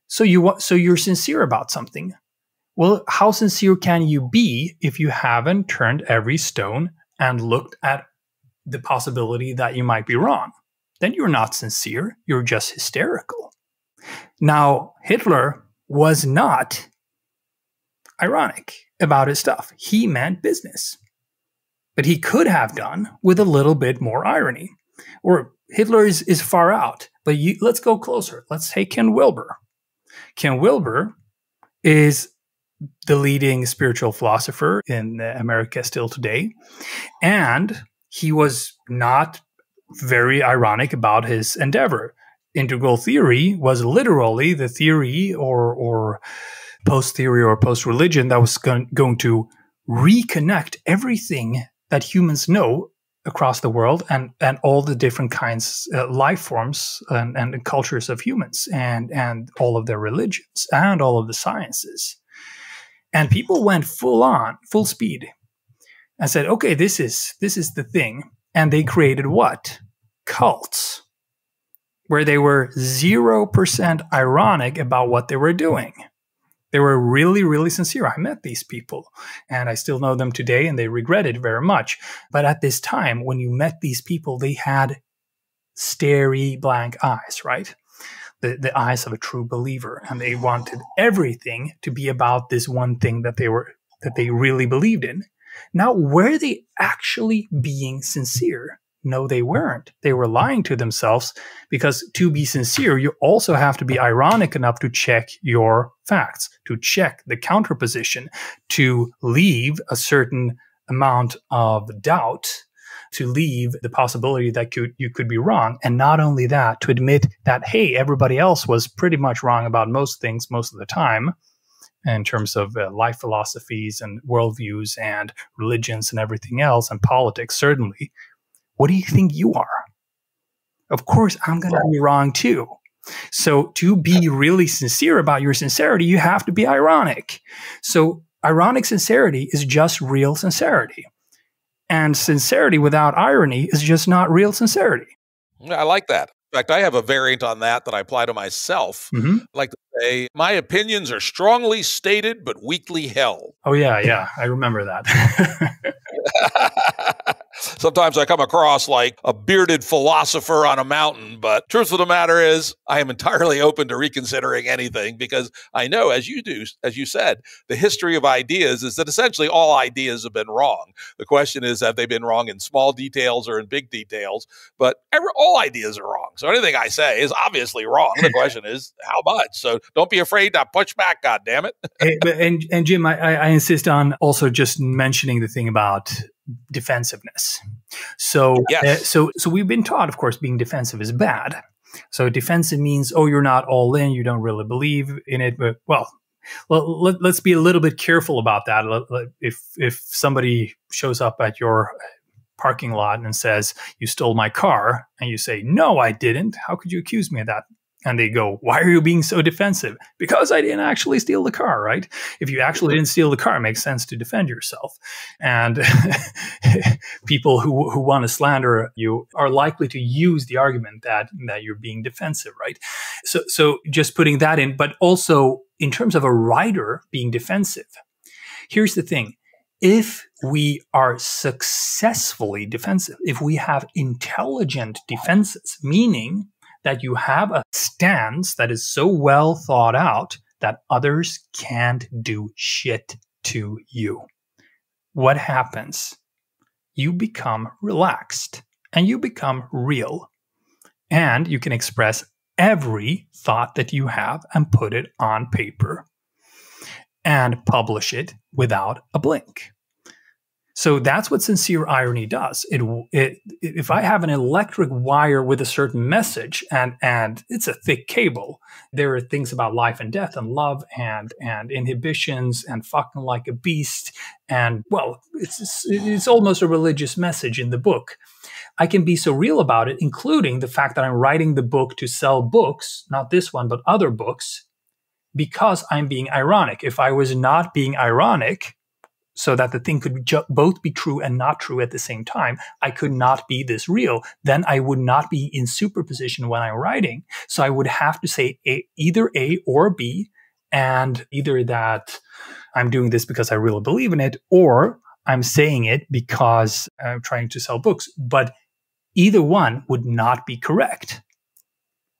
so you're sincere about something, well, how sincere can you be if you haven't turned every stone and looked at the possibility that you might be wrong? Then you're not sincere, you're just hysterical. Now, Hitler was not ironic about his stuff. He meant business. But he could have done with a little bit more irony. Or Hitler is far out. But let's go closer. Let's take Ken Wilber. Ken Wilber is the leading spiritual philosopher in America still today. And he was not very ironic about his endeavor. integral theory was literally the theory or post-theory or post-religion that was going to reconnect everything that humans know across the world and all the different kinds, life forms and cultures of humans and all of their religions and all of the sciences. And people went full speed and said, okay, this is the thing. And they created what? Cults, where they were 0% ironic about what they were doing. They were really, really sincere. I met these people and I still know them today and they regret it very much. But at this time, when you met these people, they had starry blank eyes, right? The eyes of a true believer. And they wanted everything to be about this one thing that they really believed in. Now, were they actually being sincere? No, they weren't. They were lying to themselves, because to be sincere, you also have to be ironic enough to check your facts, to check the counterposition, to leave a certain amount of doubt, to leave the possibility that you could be wrong. And not only that, to admit that, hey, everybody else was pretty much wrong about most things most of the time, in terms of life philosophies and worldviews and religions and everything else, and politics, certainly. What do you think you are? Of course, I'm going to be wrong too. So to be really sincere about your sincerity, you have to be ironic. So ironic sincerity is just real sincerity. And sincerity without irony is just not real sincerity. I like that. In fact, I have a variant on that I apply to myself. I like to say, my opinions are strongly stated but weakly held. Oh, yeah. I remember that. Sometimes I come across like a bearded philosopher on a mountain, but truth of the matter is I am entirely open to reconsidering anything, because I know, as you said, the history of ideas is that essentially all ideas have been wrong. The question is, have they been wrong in small details or in big details? But all ideas are wrong. So anything I say is obviously wrong. The question is, how much? So don't be afraid to push back, goddammit. And Jim, I insist on also just mentioning the thing about defensiveness. So, yes. So we've been taught, of course, being defensive is bad. So defensive means, oh, you're not all in, you don't really believe in it. But let's be a little bit careful about that. If somebody shows up at your parking lot and says, you stole my car, and you say, no, I didn't, how could you accuse me of that? And they go, why are you being so defensive? Because I didn't actually steal the car, right? If you actually didn't steal the car, it makes sense to defend yourself. And people who want to slander you are likely to use the argument that you're being defensive, right? So just putting that in, but also in terms of a writer being defensive, here's the thing. If we are successfully defensive, if we have intelligent defenses, meaning that you have a stance that is so well thought out that others can't do shit to you, what happens? You become relaxed and you become real. And you can express every thought that you have and put it on paper and publish it without a blink. So that's what sincere irony does. If I have an electric wire with a certain message and it's a thick cable, there are things about life and death and love and inhibitions and fucking like a beast. And well, it's almost a religious message in the book. I can be so real about it, including the fact that I'm writing the book to sell books, not this one, but other books, because I'm being ironic. If I was not being ironic, so that the thing could both be true and not true at the same time, I could not be this real. Then I would not be in superposition when I'm writing. So I would have to say either A or B, and either that I'm doing this because I really believe in it, or I'm saying it because I'm trying to sell books. But either one would not be correct,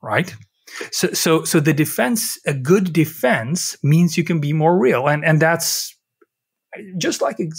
right? So the defense, a good defense, means you can be more real, and that's just like a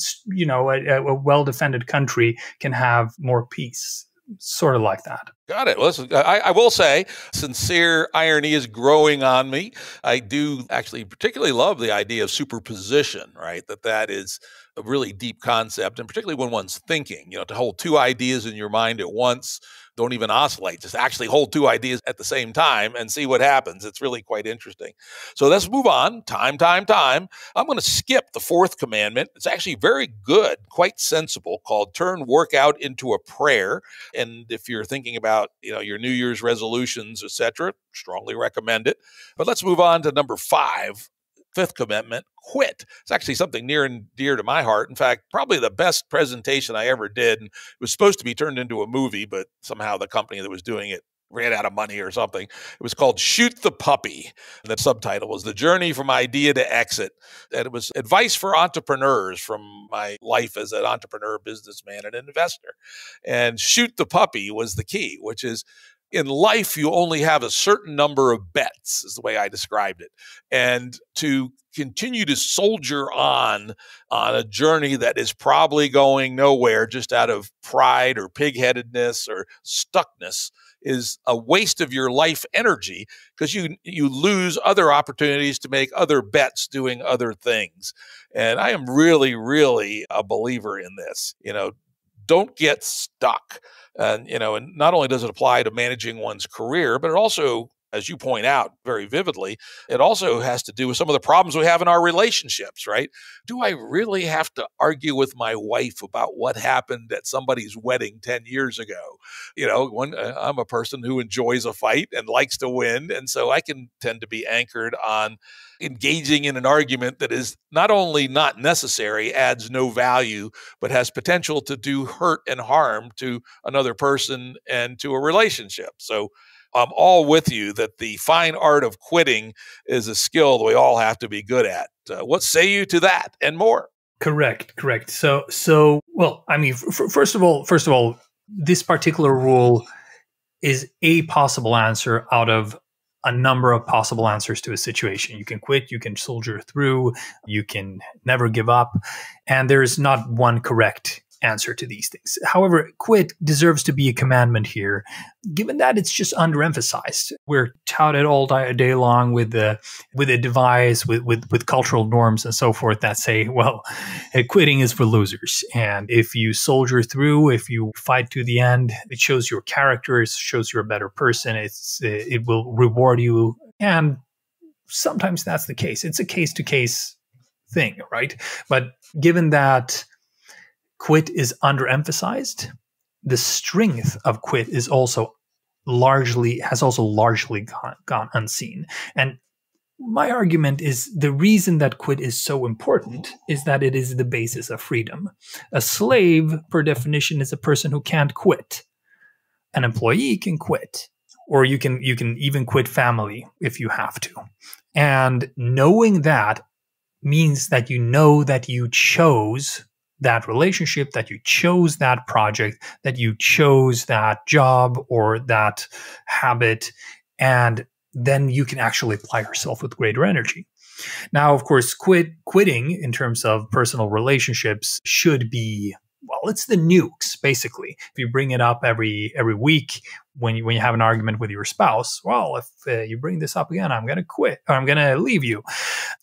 well-defended country can have more peace, sort of like that. Got it. Well, listen, I will say sincere irony is growing on me. I do actually particularly love the idea of superposition, right? That is a really deep concept, and particularly when one's thinking, to hold two ideas in your mind at once, don't even oscillate, just actually hold two ideas at the same time and see what happens. It's really quite interesting. So let's move on. Time. I'm going to skip the fourth commandment. It's actually very good, quite sensible, called turn workout into a prayer. And if you're thinking about, your New Year's resolutions, etc., strongly recommend it. But let's move on to number 5, fifth commandment, quit. It's actually something near and dear to my heart. In fact, probably the best presentation I ever did. And it was supposed to be turned into a movie, but somehow the company that was doing it ran out of money or something. It was called Shoot the Puppy. And the subtitle was The Journey from Idea to Exit. And it was advice for entrepreneurs from my life as an entrepreneur, businessman, and investor. And shoot the puppy was the key, which is in life, you only have a certain number of bets, is the way I described it. And to continue to soldier on a journey that is probably going nowhere just out of pride or pigheadedness or stuckness is a waste of your life energy, because you lose other opportunities to make other bets doing other things. And I am really, really a believer in this. Don't get stuck. And not only does it apply to managing one's career, but it also, as you point out very vividly, it also has to do with some of the problems we have in our relationships, right? Do I really have to argue with my wife about what happened at somebody's wedding 10 years ago? I'm a person who enjoys a fight and likes to win. And so I can tend to be anchored on engaging in an argument that is not only not necessary, adds no value, but has potential to do hurt and harm to another person and to a relationship. So I'm all with you that the fine art of quitting is a skill that we all have to be good at. What say you to that and more? Correct. So, well, I mean, first of all, this particular rule is a possible answer out of a number of possible answers to a situation. You can quit, you can soldier through, you can never give up, and there's not one correct answer to these things. However, quit deserves to be a commandment here, given that it's just underemphasized. We're touted all day long with a device, with cultural norms and so forth that say, well, quitting is for losers. And if you soldier through, if you fight to the end, it shows your character, it shows you're a better person, it will reward you. And sometimes that's the case. It's a case-to-case thing, right? But given that quit is underemphasized, the strength of quit is also largely gone unseen. And my argument is the reason that quit is so important is that it is the basis of freedom. A slave, per definition, is a person who can't quit. An employee can quit, or you can even quit family if you have to. And knowing that means that you know that you chose that relationship, that you chose that project, that you chose that job or that habit, and then you can actually apply yourself with greater energy. Now, of course, quitting in terms of personal relationships should be, well, it's the nukes, basically. If you bring it up every week when you have an argument with your spouse, well, if you bring this up again, I'm going to quit, or I'm going to leave you.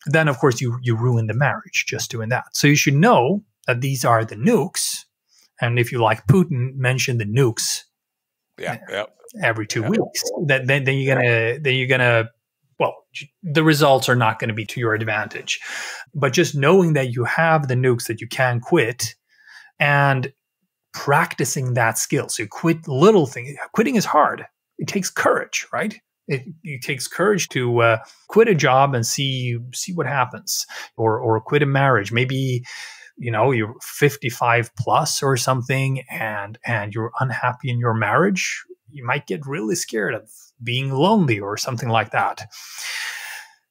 Then, of course, you ruin the marriage just doing that. So you should know that these are the nukes. And if you like Putin, mention the nukes every 2 weeks. Then you're gonna well, the results are not going to be to your advantage. But just knowing that you have the nukes that you can quit and practicing that skill. So you quit little things. Quitting is hard. It takes courage, right? It takes courage to quit a job and see what happens, or quit a marriage. Maybe you're 55 plus or something, and you're unhappy in your marriage. You might get really scared of being lonely or something like that.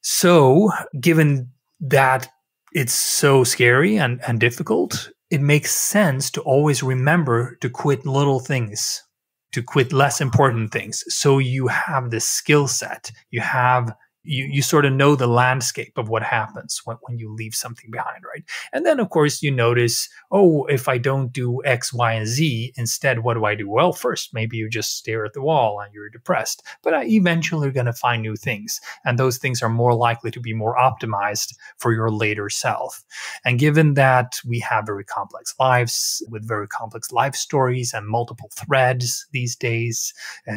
So given that it's so scary and difficult, it makes sense to always remember to quit little things, to quit less important things. So you have this skill set, you have you sort of know the landscape of what happens when you leave something behind, right? And then, of course, you notice, oh, if I don't do X, Y, and Z, instead, what do I do? Well, first, maybe you just stare at the wall and you're depressed. But eventually, you're going to find new things. And those things are more likely to be more optimized for your later self. And given that we have very complex lives with very complex life stories and multiple threads these days,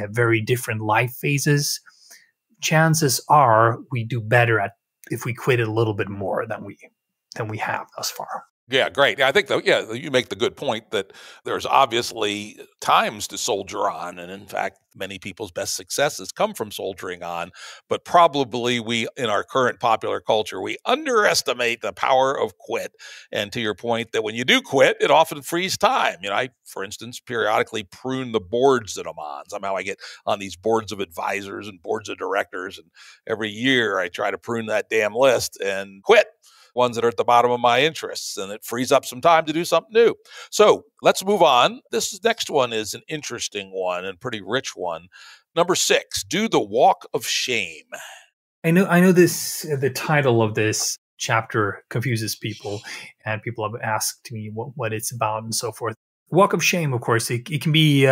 very different life phases, chances are we do better at if we quit a little bit more than we have thus far. Yeah, great. I think, you make the good point that there's obviously times to soldier on. And in fact, many people's best successes come from soldiering on. But probably we, in our current popular culture, we underestimate the power of quit. And to your point that when you do quit, it often frees time. I, for instance, periodically prune the boards that I'm on. Somehow I get on these boards of advisors and boards of directors. And every year I try to prune that damn list and quit ones that are at the bottom of my interests, and it frees up some time to do something new. So let's move on. This next one is an interesting one and pretty rich one. Number 6, do the walk of shame. I know this, the title of this chapter confuses people, and people have asked me what it's about and so forth. Walk of shame, of course, it can be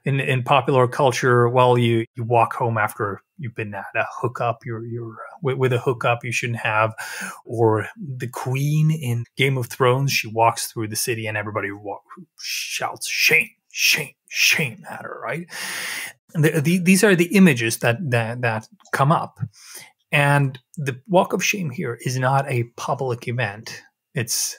in popular culture. Well, you walk home after you've been at a hookup. You're with a hookup you shouldn't have, or the queen in Game of Thrones. She walks through the city and everybody shouts shame, shame, shame at her. Right? And these are the images that come up, and the walk of shame here is not a public event. It's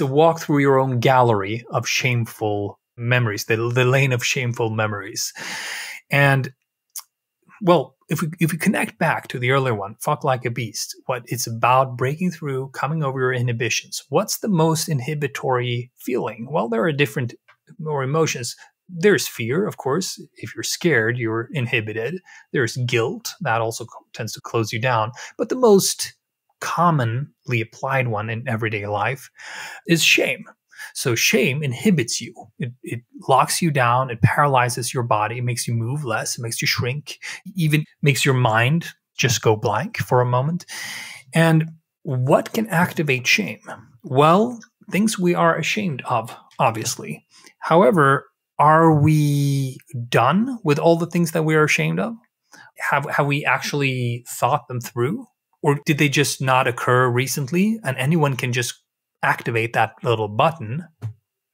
a walk through your own gallery of shameful memories, the lane of shameful memories. And well, if we connect back to the earlier one, fuck like a beast, what it's about breaking through, coming over your inhibitions. What's the most inhibitory feeling? Well, there are different more emotions. There's fear, of course. If you're scared, you're inhibited. There's guilt. That also tends to close you down. But the most commonly applied one in everyday life is shame. So shame inhibits you. It locks you down. It paralyzes your body. It makes you move less. It makes you shrink. Even makes your mind just go blank for a moment. And what can activate shame? Well, things we are ashamed of, obviously. However, are we done with all the things that we are ashamed of? Have we actually thought them through? Or did they just not occur recently? And anyone can just activate that little button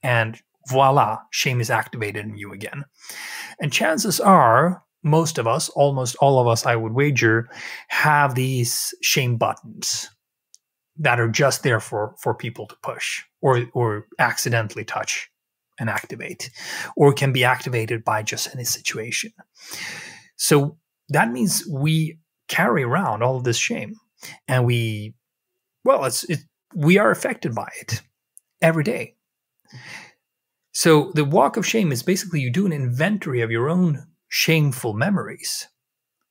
and voila, shame is activated in you again. And chances are, most of us, almost all of us, I would wager, have these shame buttons that are just there for people to push or accidentally touch and activate, or can be activated by just any situation. So that means we carry around all of this shame, and we are affected by it every day. So the walk of shame is basically you do an inventory of your own shameful memories,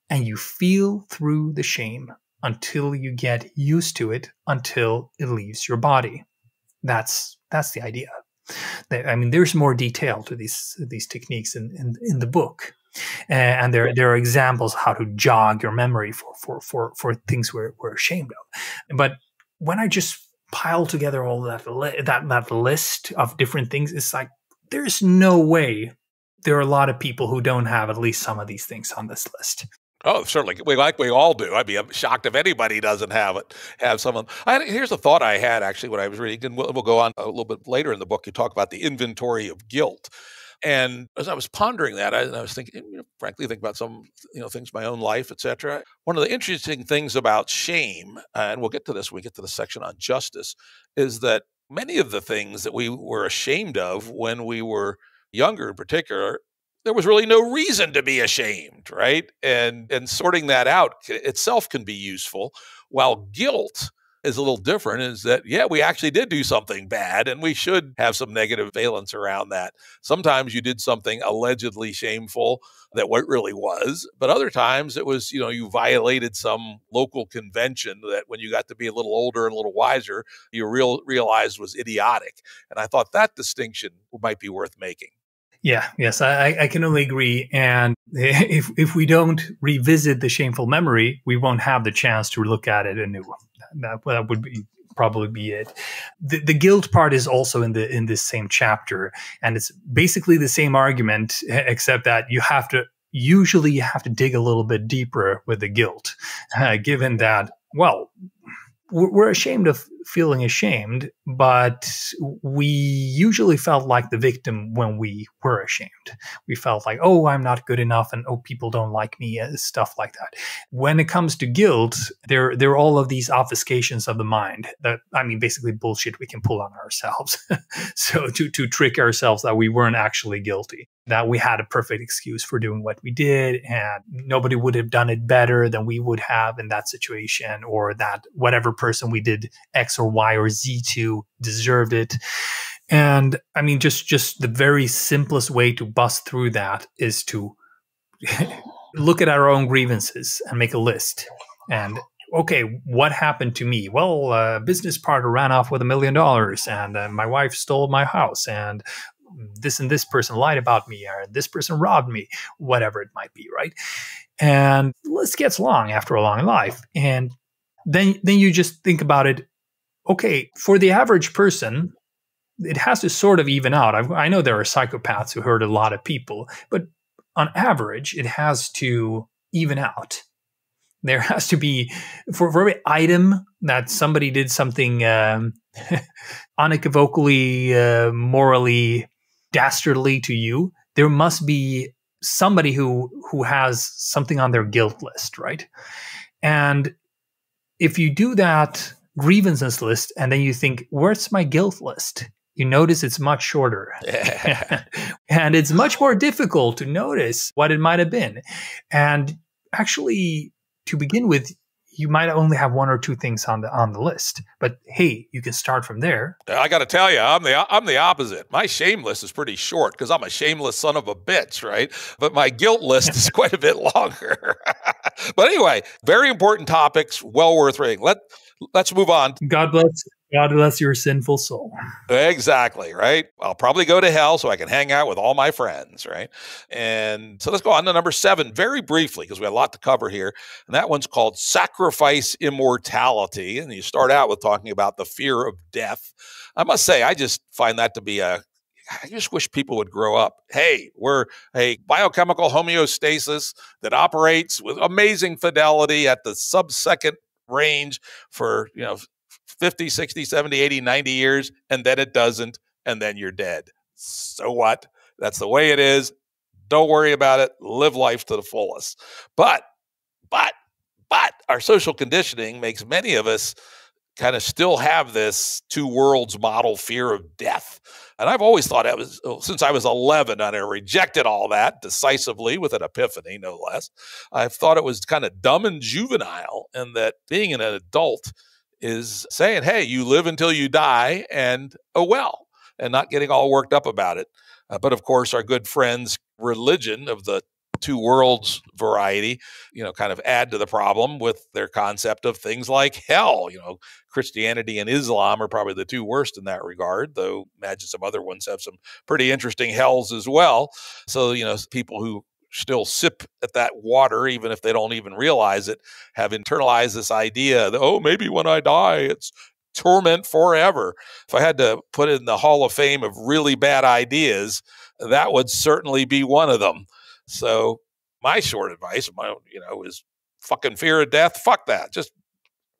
and you feel through the shame until you get used to it, until it leaves your body. That's the idea. I mean, there's more detail to these techniques in the book. And there are examples how to jog your memory for things we're ashamed of. But when I just pile together all that list of different things, it's like there's no way there are a lot of people who don't have at least some of these things on this list. Oh, certainly. We all do. I'd be shocked if anybody doesn't have some of them. Here's a thought I had actually when I was reading, and we'll go on a little bit later in the book. You talk about the inventory of guilt. And as I was pondering that, I was thinking, frankly, think about some, things in my own life, etc. One of the interesting things about shame, and we'll get to this when we get to the section on justice, is that many of the things that we were ashamed of when we were younger in particular, there was really no reason to be ashamed, right? And sorting that out itself can be useful, while guilt is a little different, is that, we actually did do something bad and we should have some negative valence around that. Sometimes you did something allegedly shameful that what really was, but other times it was, you violated some local convention that when you got to be a little older and a little wiser, you realized was idiotic. And I thought that distinction might be worth making. Yes, I can only agree. And if we don't revisit the shameful memory, we won't have the chance to look at it anew. That would be probably be it. The guilt part is also in this same chapter, and it's basically the same argument, except that you have to dig a little bit deeper with the guilt, given that, well, we're ashamed of feeling ashamed, but we usually felt like the victim when we were ashamed. We felt like, oh, I'm not good enough, and oh, people don't like me, stuff like that. When it comes to guilt, there are all of these obfuscations of the mind that, I mean, basically bullshit we can pull on ourselves. So to trick ourselves that we weren't actually guilty, that we had a perfect excuse for doing what we did, and nobody would have done it better than we would have in that situation, or that whatever person we did X or Y or Z to deserved it. And I mean, just the very simplest way to bust through that is to look at our own grievances and make a list. And okay, what happened to me? Well, a business partner ran off with $1 million, and my wife stole my house, and this person lied about me, or this person robbed me, whatever it might be, right? And the list gets long after a long life. And then you just think about it. Okay, for the average person, it has to sort of even out. I know there are psychopaths who hurt a lot of people, but on average, it has to even out. There has to be, for every item that somebody did something unequivocally, morally dastardly to you, there must be somebody who has something on their guilt list, right? And if you do that grievances list and then you think, where's my guilt list? You notice it's much shorter. And it's much more difficult to notice what it might have been. And actually, to begin with, you might only have one or two things on the list, but hey, you can start from there. I got to tell you, I'm the opposite. My shame list is pretty short because I'm a shameless son of a bitch, right? But my guilt list is quite a bit longer. But anyway, very important topics, well worth reading. Let's move on. God bless your sinful soul. Exactly, right? I'll probably go to hell so I can hang out with all my friends, right? And so let's go on to number 7 very briefly because we have a lot to cover here. And that one's called Sacrifice Immortality. And you start out with talking about the fear of death. I must say, I just find that to be I just wish people would grow up. Hey, we're a biochemical homeostasis that operates with amazing fidelity at the sub-second range for, 50, 60, 70, 80, 90 years, and then it doesn't, and then you're dead. So what? That's the way it is. Don't worry about it. Live life to the fullest. But our social conditioning makes many of us kind of still have this two worlds model fear of death. And I've always thought since I was 11, and I rejected all that decisively with an epiphany, no less. I've thought it was kind of dumb and juvenile, and that being an adult is saying, hey, you live until you die, and oh well, and not getting all worked up about it. But of course, our good friends' religion of the two worlds variety, kind of add to the problem with their concept of things like hell. Christianity and Islam are probably the two worst in that regard, though imagine some other ones have some pretty interesting hells as well. So, people who still sip at that water, even if they don't even realize it, have internalized this idea that, oh, maybe when I die, it's torment forever. If I had to put it in the Hall of Fame of really bad ideas, that would certainly be one of them. So my short advice, is fucking fear of death. Fuck that. Just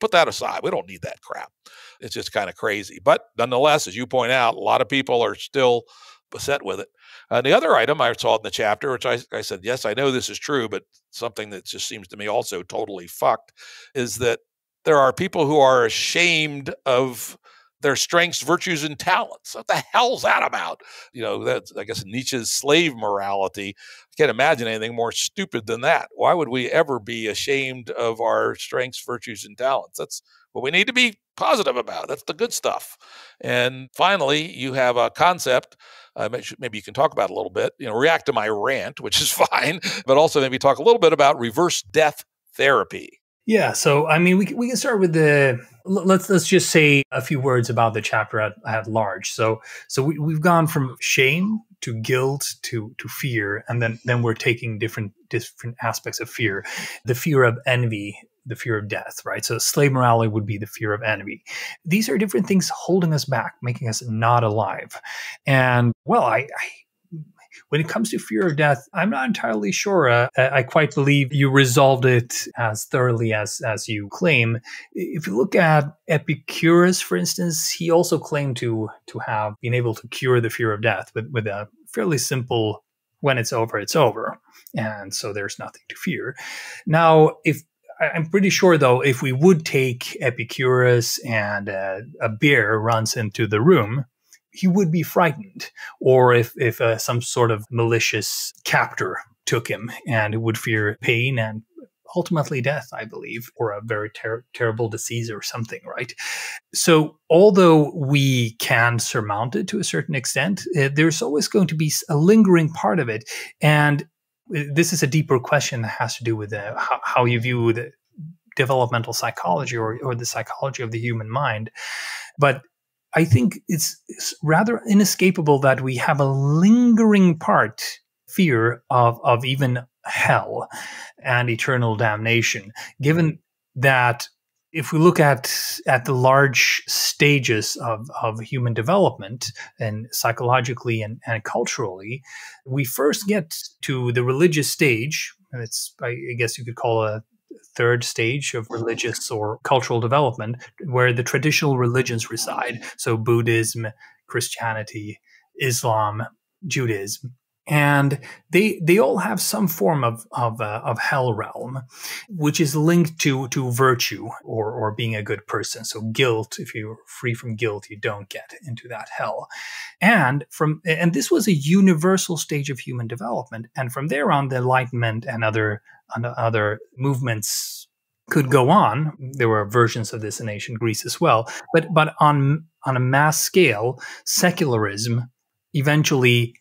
put that aside. We don't need that crap. It's just kind of crazy. But nonetheless, as you point out, a lot of people are still beset with it. The other item I saw in the chapter, which I said, yes, I know this is true, but something that just seems to me also totally fucked, is that there are people who are ashamed of their strengths, virtues, and talents. What the hell's that about? That's, I guess, Nietzsche's slave morality. I can't imagine anything more stupid than that. Why would we ever be ashamed of our strengths, virtues, and talents? That's what we need to be positive about. That's the good stuff. And finally, you have a concept. Maybe you can talk about it a little bit, react to my rant, which is fine, but also maybe talk a little bit about reverse death therapy. Yeah, so I mean, we can start with let's just say a few words about the chapter at large. So we've gone from shame to guilt to fear, and then we're taking different aspects of fear. The fear of envy, the fear of death, right? So slave morality would be the fear of envy. These are different things holding us back, making us not alive. And well, when it comes to fear of death, I'm not entirely sure. I quite believe you resolved it as thoroughly as you claim. If you look at Epicurus, for instance, he also claimed to have been able to cure the fear of death with a fairly simple, when it's over, it's over. And so there's nothing to fear. Now, I'm pretty sure, though, if we would take Epicurus and a bear runs into the room, he would be frightened. Or if some sort of malicious captor took him, and would fear pain and ultimately death, I believe, or a very terrible disease or something, right? So although we can surmount it to a certain extent, there's always going to be a lingering part of it. And this is a deeper question that has to do with how you view the developmental psychology or the psychology of the human mind. But I think it's rather inescapable that we have a lingering fear of even hell and eternal damnation, given that if we look at the large stages of human development, and psychologically and culturally, we first get to the religious stage. And it's, I guess you could call a third stage of religious or cultural development, where the traditional religions reside. So Buddhism, Christianity, Islam, Judaism. And they all have some form of hell realm, which is linked to virtue or being a good person. So guilt, if you're free from guilt, you don't get into that hell. And this was a universal stage of human development. And from there on, the Enlightenment and other movements could go on. There were versions of this in ancient Greece as well. But on a mass scale, secularism eventually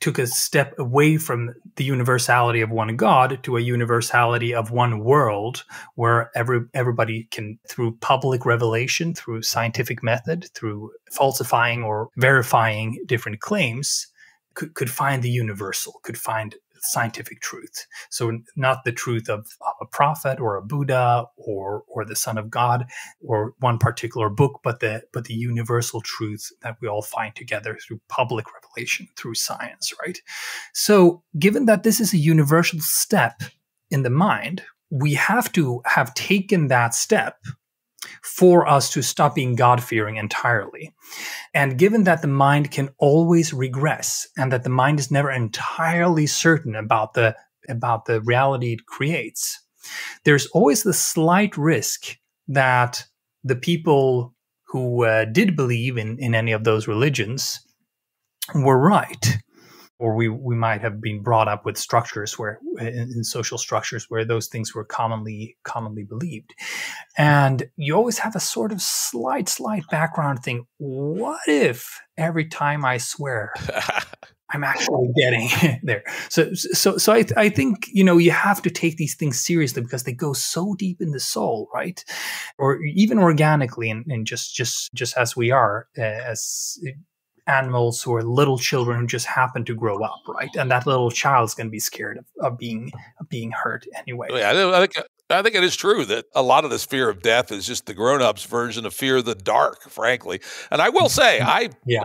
took a step away from the universality of one God to a universality of one world, where everybody can, through public revelation, through scientific method, through falsifying or verifying different claims, could find the universal, could find scientific truth. So not the truth of a prophet or a Buddha or the Son of God or one particular book, but the universal truth that we all find together through public revelation, through science, right? So given that this is a universal step in the mind, we have to have taken that step for us to stop being God-fearing entirely. And given that the mind can always regress, and that the mind is never entirely certain about the reality it creates, there's always the slight risk that the people who did believe in any of those religions were right. Or we might have been brought up with structures in social structures where those things were commonly believed. And you always have a sort of slight background thing. What if every time I swear, I'm actually getting there? So I think, you have to take these things seriously, because they go so deep in the soul, right? Or even organically, and just as we are, as animals or little children who just happen to grow up, right? And that little child's going to be scared of being hurt anyway. Yeah, I think it is true that a lot of this fear of death is just the grown-ups' version of fear of the dark, frankly. And I will say,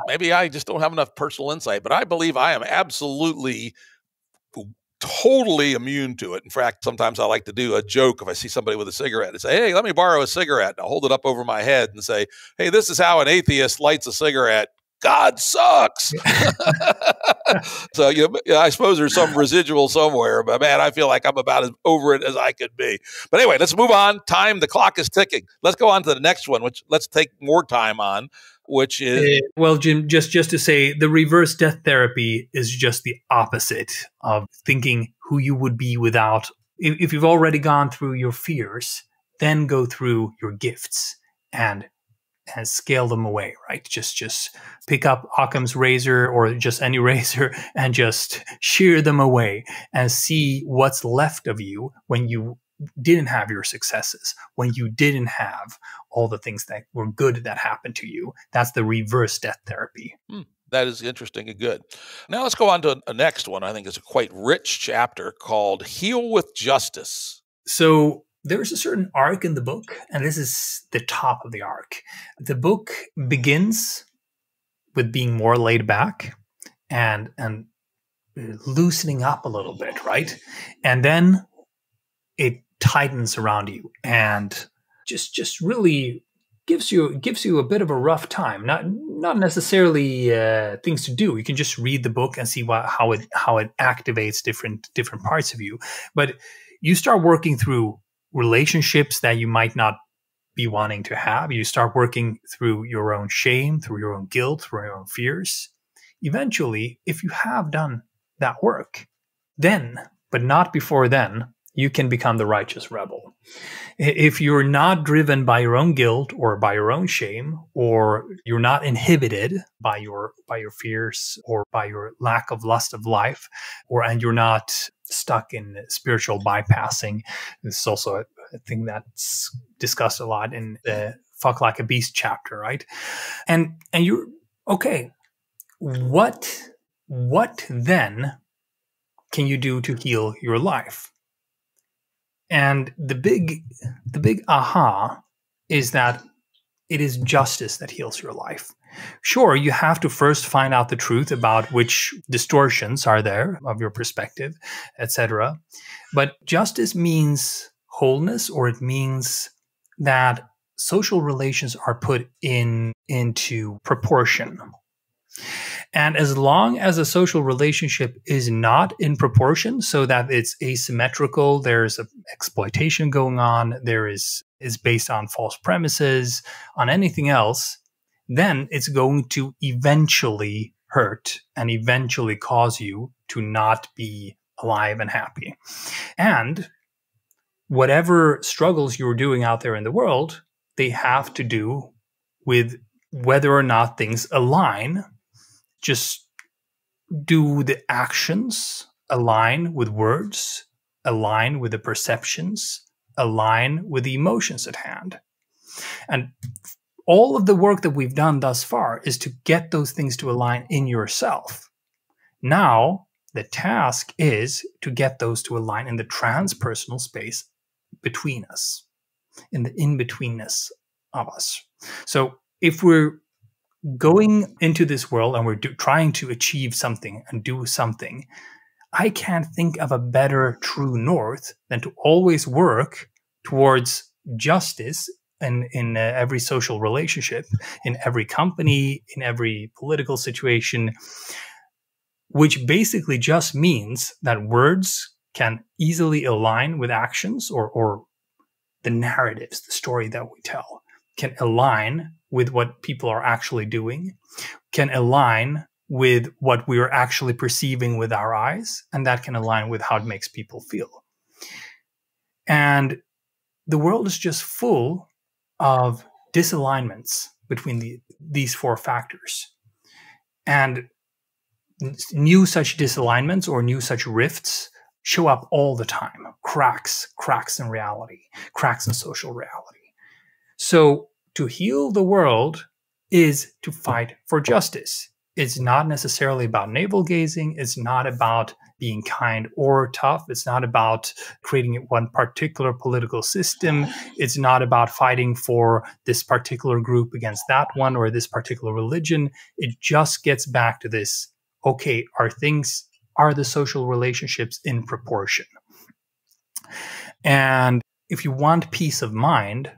maybe I just don't have enough personal insight, but I believe I am absolutely totally immune to it. In fact, sometimes I like to do a joke if I see somebody with a cigarette and say, "Hey, let me borrow a cigarette." I'll hold it up over my head and say, "Hey, this is how an atheist lights a cigarette. God sucks." So I suppose there's some residual somewhere, but man, I feel like I'm about as over it as I could be. But anyway, let's move on. The clock is ticking. Let's go on to the next one, which let's take more time on, which is well, Jim, just to say, the reverse death therapy is just the opposite of thinking who you would be without. If you've already gone through your fears, then go through your gifts and scale them away, right? Just pick up Occam's razor or just any razor and just shear them away and see what's left of you when you didn't have your successes, when you didn't have all the things that were good that happened to you. That's the reverse death therapy. That is interesting and good. Now let's go on to a next one. I think is a quite rich chapter called Heal with Justice. So there's a certain arc in the book, and this is the top of the arc. The book begins with being more laid back and loosening up a little bit, right? And then it tightens around you and just really gives you a bit of a rough time. Not necessarily things to do. You can just read the book and see how it activates different parts of you. But you start working through relationships that you might not be wanting to have. You start working through your own shame, through your own guilt, through your own fears. Eventually, if you have done that work, then, but not before then, you can become the righteous rebel. If you're not driven by your own guilt or by your own shame, or you're not inhibited by your fears or by your lack of lust of life, and you're not stuck in spiritual bypassing, this is also a thing that's discussed a lot in the Fuck Like a Beast chapter, right? And you're okay. What then can you do to heal your life? And the big aha is that it is justice that heals your life. Sure, you have to first find out the truth about which distortions are there of your perspective, etc. But justice means wholeness, or it means that social relations are put into proportion. And as long as a social relationship is not in proportion, so that it's asymmetrical, there's an exploitation going on, there is based on false premises, on anything else, then it's going to eventually hurt and eventually cause you to not be alive and happy. And whatever struggles you're doing out there in the world, they have to do with whether or not things align. Just do the actions align with words, align with the perceptions, align with the emotions at hand. And all of the work that we've done thus far is to get those things to align in yourself. Now, the task is to get those to align in the transpersonal space between us, in the in-betweenness of us. So if we're going into this world and we're trying to achieve something and do something, I can't think of a better true north than to always work towards justice in every social relationship, in every company, in every political situation, which basically just means that words can easily align with actions, or the narratives, the story that we tell, can align with what people are actually doing, can align with what we are actually perceiving with our eyes, and that can align with how it makes people feel. And the world is just full of disalignments between these four factors. And new such disalignments or new such rifts show up all the time. Cracks in reality, cracks in social reality. So to heal the world is to fight for justice. It's not necessarily about navel gazing. It's not about being kind or tough. It's not about creating one particular political system. It's not about fighting for this particular group against that one or this particular religion. It just gets back to this, okay, are the social relationships in proportion? And if you want peace of mind,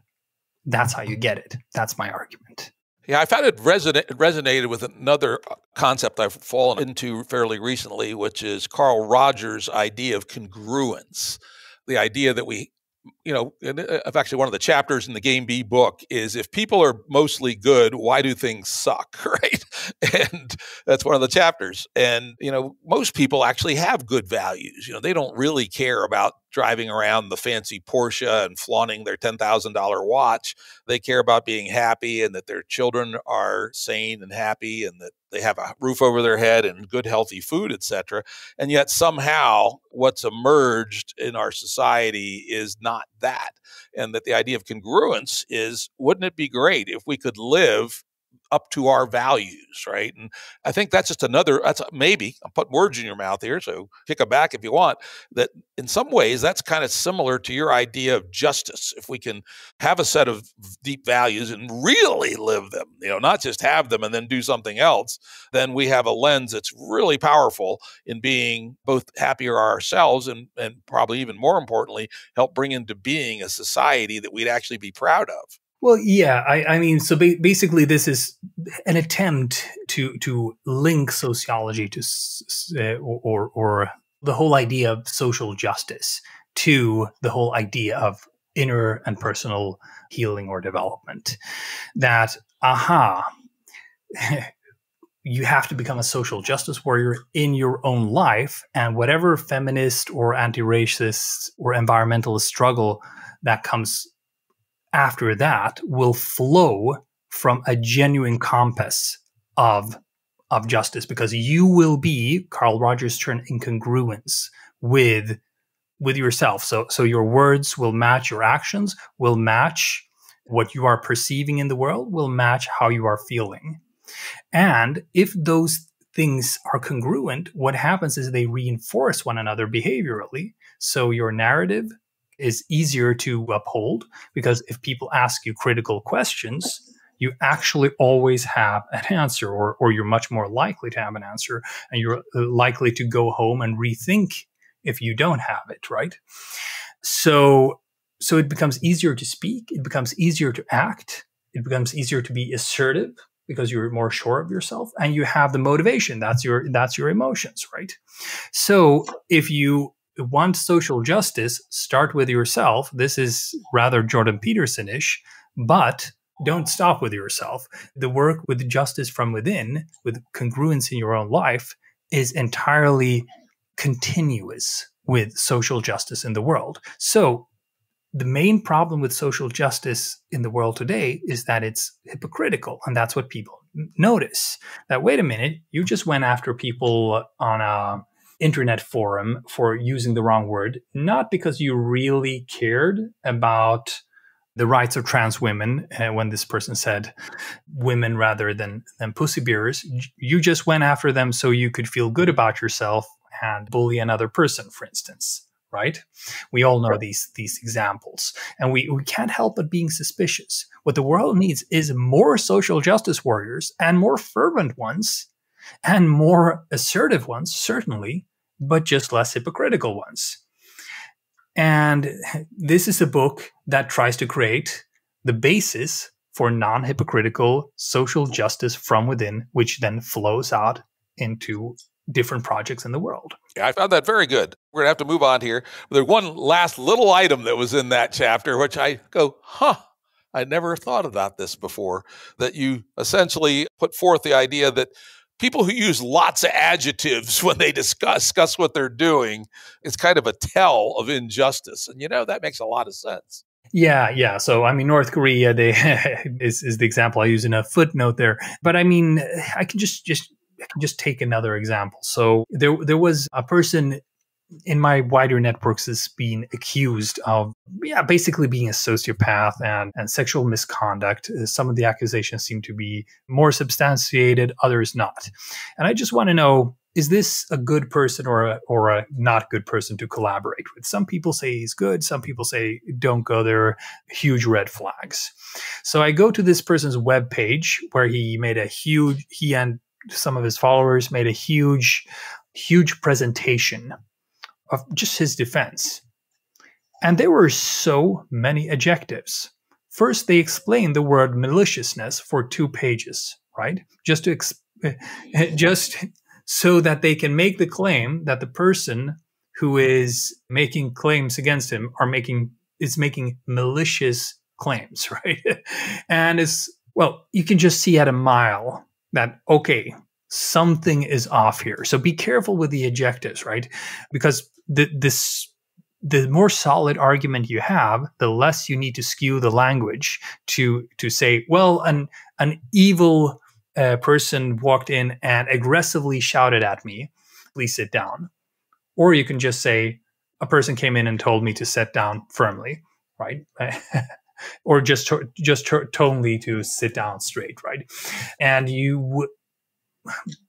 that's how you get it. That's my argument. Yeah, I found it resonated with another concept I've fallen into fairly recently, which is Carl Rogers' idea of congruence. The idea that actually one of the chapters in the Game B book is, if people are mostly good, why do things suck, right? And that's one of the chapters. And, most people actually have good values. They don't really care about driving around the fancy Porsche and flaunting their $10,000 watch. They care about being happy and that their children are sane and happy and that they have a roof over their head and good, healthy food, etc. And yet somehow what's emerged in our society is not that. And that the idea of congruence is, wouldn't it be great if we could live up to our values, right? And I think that's just that's maybe, I'm putting words in your mouth here, so kick it back if you want, that in some ways that's kind of similar to your idea of justice. If we can have a set of deep values and really live them, not just have them and then do something else, then we have a lens that's really powerful in being both happier ourselves and probably even more importantly, help bring into being a society that we'd actually be proud of. Well, yeah, I mean, so basically, this is an attempt to link sociology to or the whole idea of social justice to the whole idea of inner and personal healing or development. That, you have to become a social justice warrior in your own life, and whatever feminist or anti-racist or environmentalist struggle that comes after that will flow from a genuine compass of justice, because you will be, Carl Rogers' term, in congruence with yourself. So your words will match your actions, will match what you are perceiving in the world, will match how you are feeling. And if those things are congruent, what happens is they reinforce one another behaviorally. So your narrative is easier to uphold, because if people ask you critical questions, you actually always have an answer, or you're much more likely to have an answer, and you're likely to go home and rethink if you don't have it, right? So it becomes easier to speak, it becomes easier to act, it becomes easier to be assertive because you're more sure of yourself, and you have the motivation. That's your emotions, right? So if you want social justice, start with yourself. This is rather Jordan Peterson-ish, but don't stop with yourself. The work with justice from within, with congruence in your own life, is entirely continuous with social justice in the world. So the main problem with social justice in the world today is that it's hypocritical, and that's what people notice. That, wait a minute, you just went after people on a internet forum for using the wrong word, not because you really cared about the rights of trans women, when this person said women rather than pussy bearers. You just went after them so you could feel good about yourself and bully another person, for instance, right? We all know these examples, and we can't help but being suspicious. What the world needs is more social justice warriors, and more fervent ones, and more assertive ones, certainly, but just less hypocritical ones. And this is a book that tries to create the basis for non-hypocritical social justice from within, which then flows out into different projects in the world. Yeah, I found that very good. We're going to have to move on here. There's one last little item that was in that chapter, which I go, I never thought about this before, that you essentially put forth the idea that people who use lots of adjectives when they discuss what they're doing is kind of a tell of injustice. And, that makes a lot of sense. Yeah. So, I mean, North Korea is the example I use in a footnote there. But I mean, I can just take another example. So there was a person in my wider networks is being accused of, basically being a sociopath and sexual misconduct. Some of the accusations seem to be more substantiated, others not. And I just want to know, is this a good person or a not good person to collaborate with? Some people say he's good. Some people say don't go there. Huge red flags. So I go to this person's webpage where he and some of his followers made a huge presentation of just his defense. And there were so many adjectives. First, they explained the word maliciousness for 2 pages, right? Just so that they can make the claim that the person who is making claims against him is making malicious claims, right? And you can just see at a mile that, okay, something is off here. So be careful with the adjectives, right? Because the more solid argument you have, the less you need to skew the language to say, well, an evil person walked in and aggressively shouted at me, please sit down. Or you can just say, a person came in and told me to sit down firmly, right? or just totally to sit down straight, right? And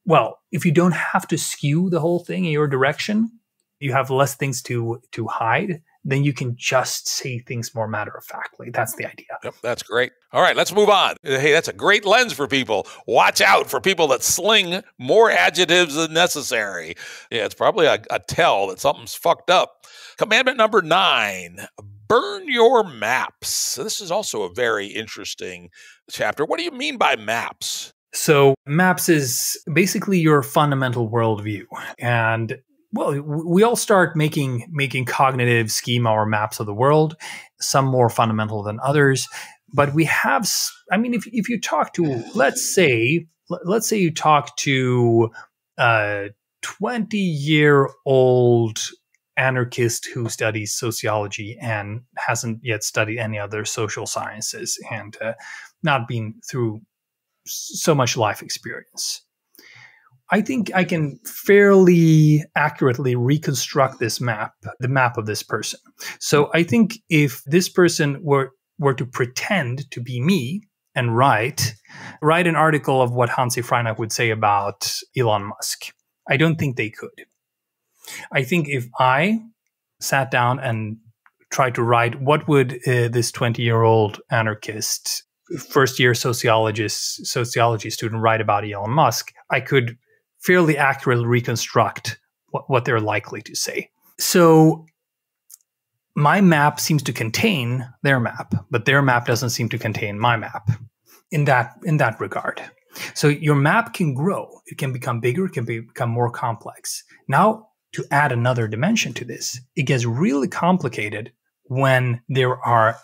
well, if you don't have to skew the whole thing in your direction, you have less things to hide, then you can just say things more matter of factly. That's the idea. Yep, that's great. All right, let's move on. Hey, that's a great lens for people. Watch out for people that sling more adjectives than necessary. Yeah, it's probably a tell that something's fucked up. Commandment number 9, burn your maps. This is also a very interesting chapter. What do you mean by maps? So maps is basically your fundamental worldview. And well, we all start making cognitive schema or maps of the world, some more fundamental than others. But we have, I mean, if you talk to, let's say you talk to a 20-year-old anarchist who studies sociology and hasn't yet studied any other social sciences and not been through so much life experience, I think I can fairly accurately reconstruct this map, the map of this person. So I think if this person were to pretend to be me and write an article of what Hanzi Freinacht would say about Elon Musk, I don't think they could. I think if I sat down and tried to write what would this 20-year-old anarchist, first-year sociology student write about Elon Musk, I could fairly accurately reconstruct what they're likely to say. So my map seems to contain their map, but their map doesn't seem to contain my map in that regard. So your map can grow. It can become bigger. It can become more complex. Now, to add another dimension to this, it gets really complicated when there are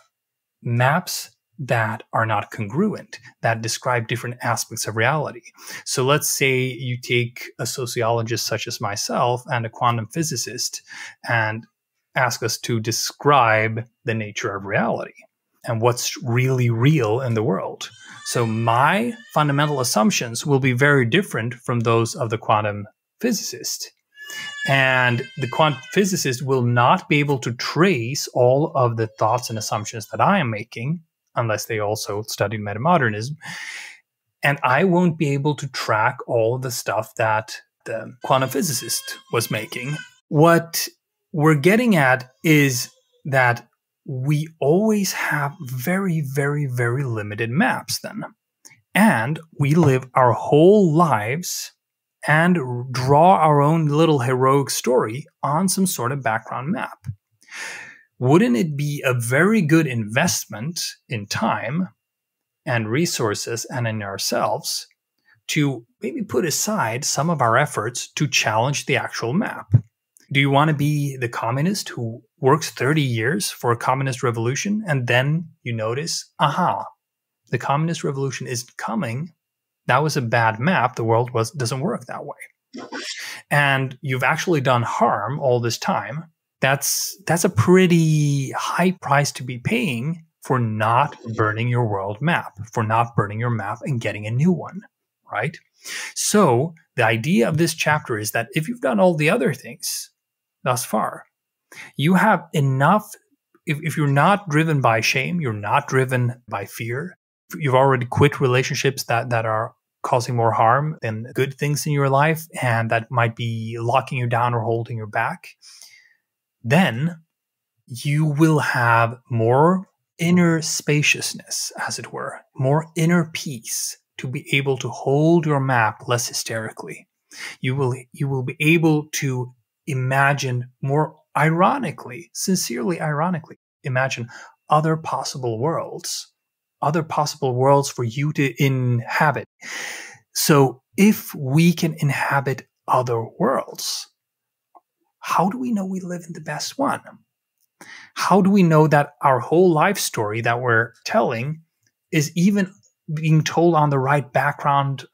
maps that are not congruent, that describe different aspects of reality. So let's say you take a sociologist such as myself and a quantum physicist and ask us to describe the nature of reality and what's really real in the world. So my fundamental assumptions will be very different from those of the quantum physicist. And the quantum physicist will not be able to trace all of the thoughts and assumptions that I am making, unless they also studied metamodernism. And I won't be able to track all of the stuff that the quantum physicist was making. What we're getting at is that we always have very, very, very limited maps then. And we live our whole lives and draw our own little heroic story on some sort of background map. Wouldn't it be a very good investment in time and resources and in ourselves to maybe put aside some of our efforts to challenge the actual map? Do you want to be the communist who works 30 years for a communist revolution and then you notice, aha, the communist revolution isn't coming. That was a bad map. The world doesn't work that way. And you've actually done harm all this time. That's a pretty high price to be paying for not burning your world map, for not burning your map and getting a new one, right? So the idea of this chapter is that if you've done all the other things thus far, you have enough. If you're not driven by shame, you're not driven by fear, you've already quit relationships that are causing more harm than good things in your life and that might be locking you down or holding you back, then you will have more inner spaciousness, as it were, more inner peace to be able to hold your map less hysterically. You will be able to imagine more ironically, sincerely ironically, imagine other possible worlds for you to inhabit. So if we can inhabit other worlds, how do we know we live in the best one? How do we know that our whole life story that we're telling is even being told on the right background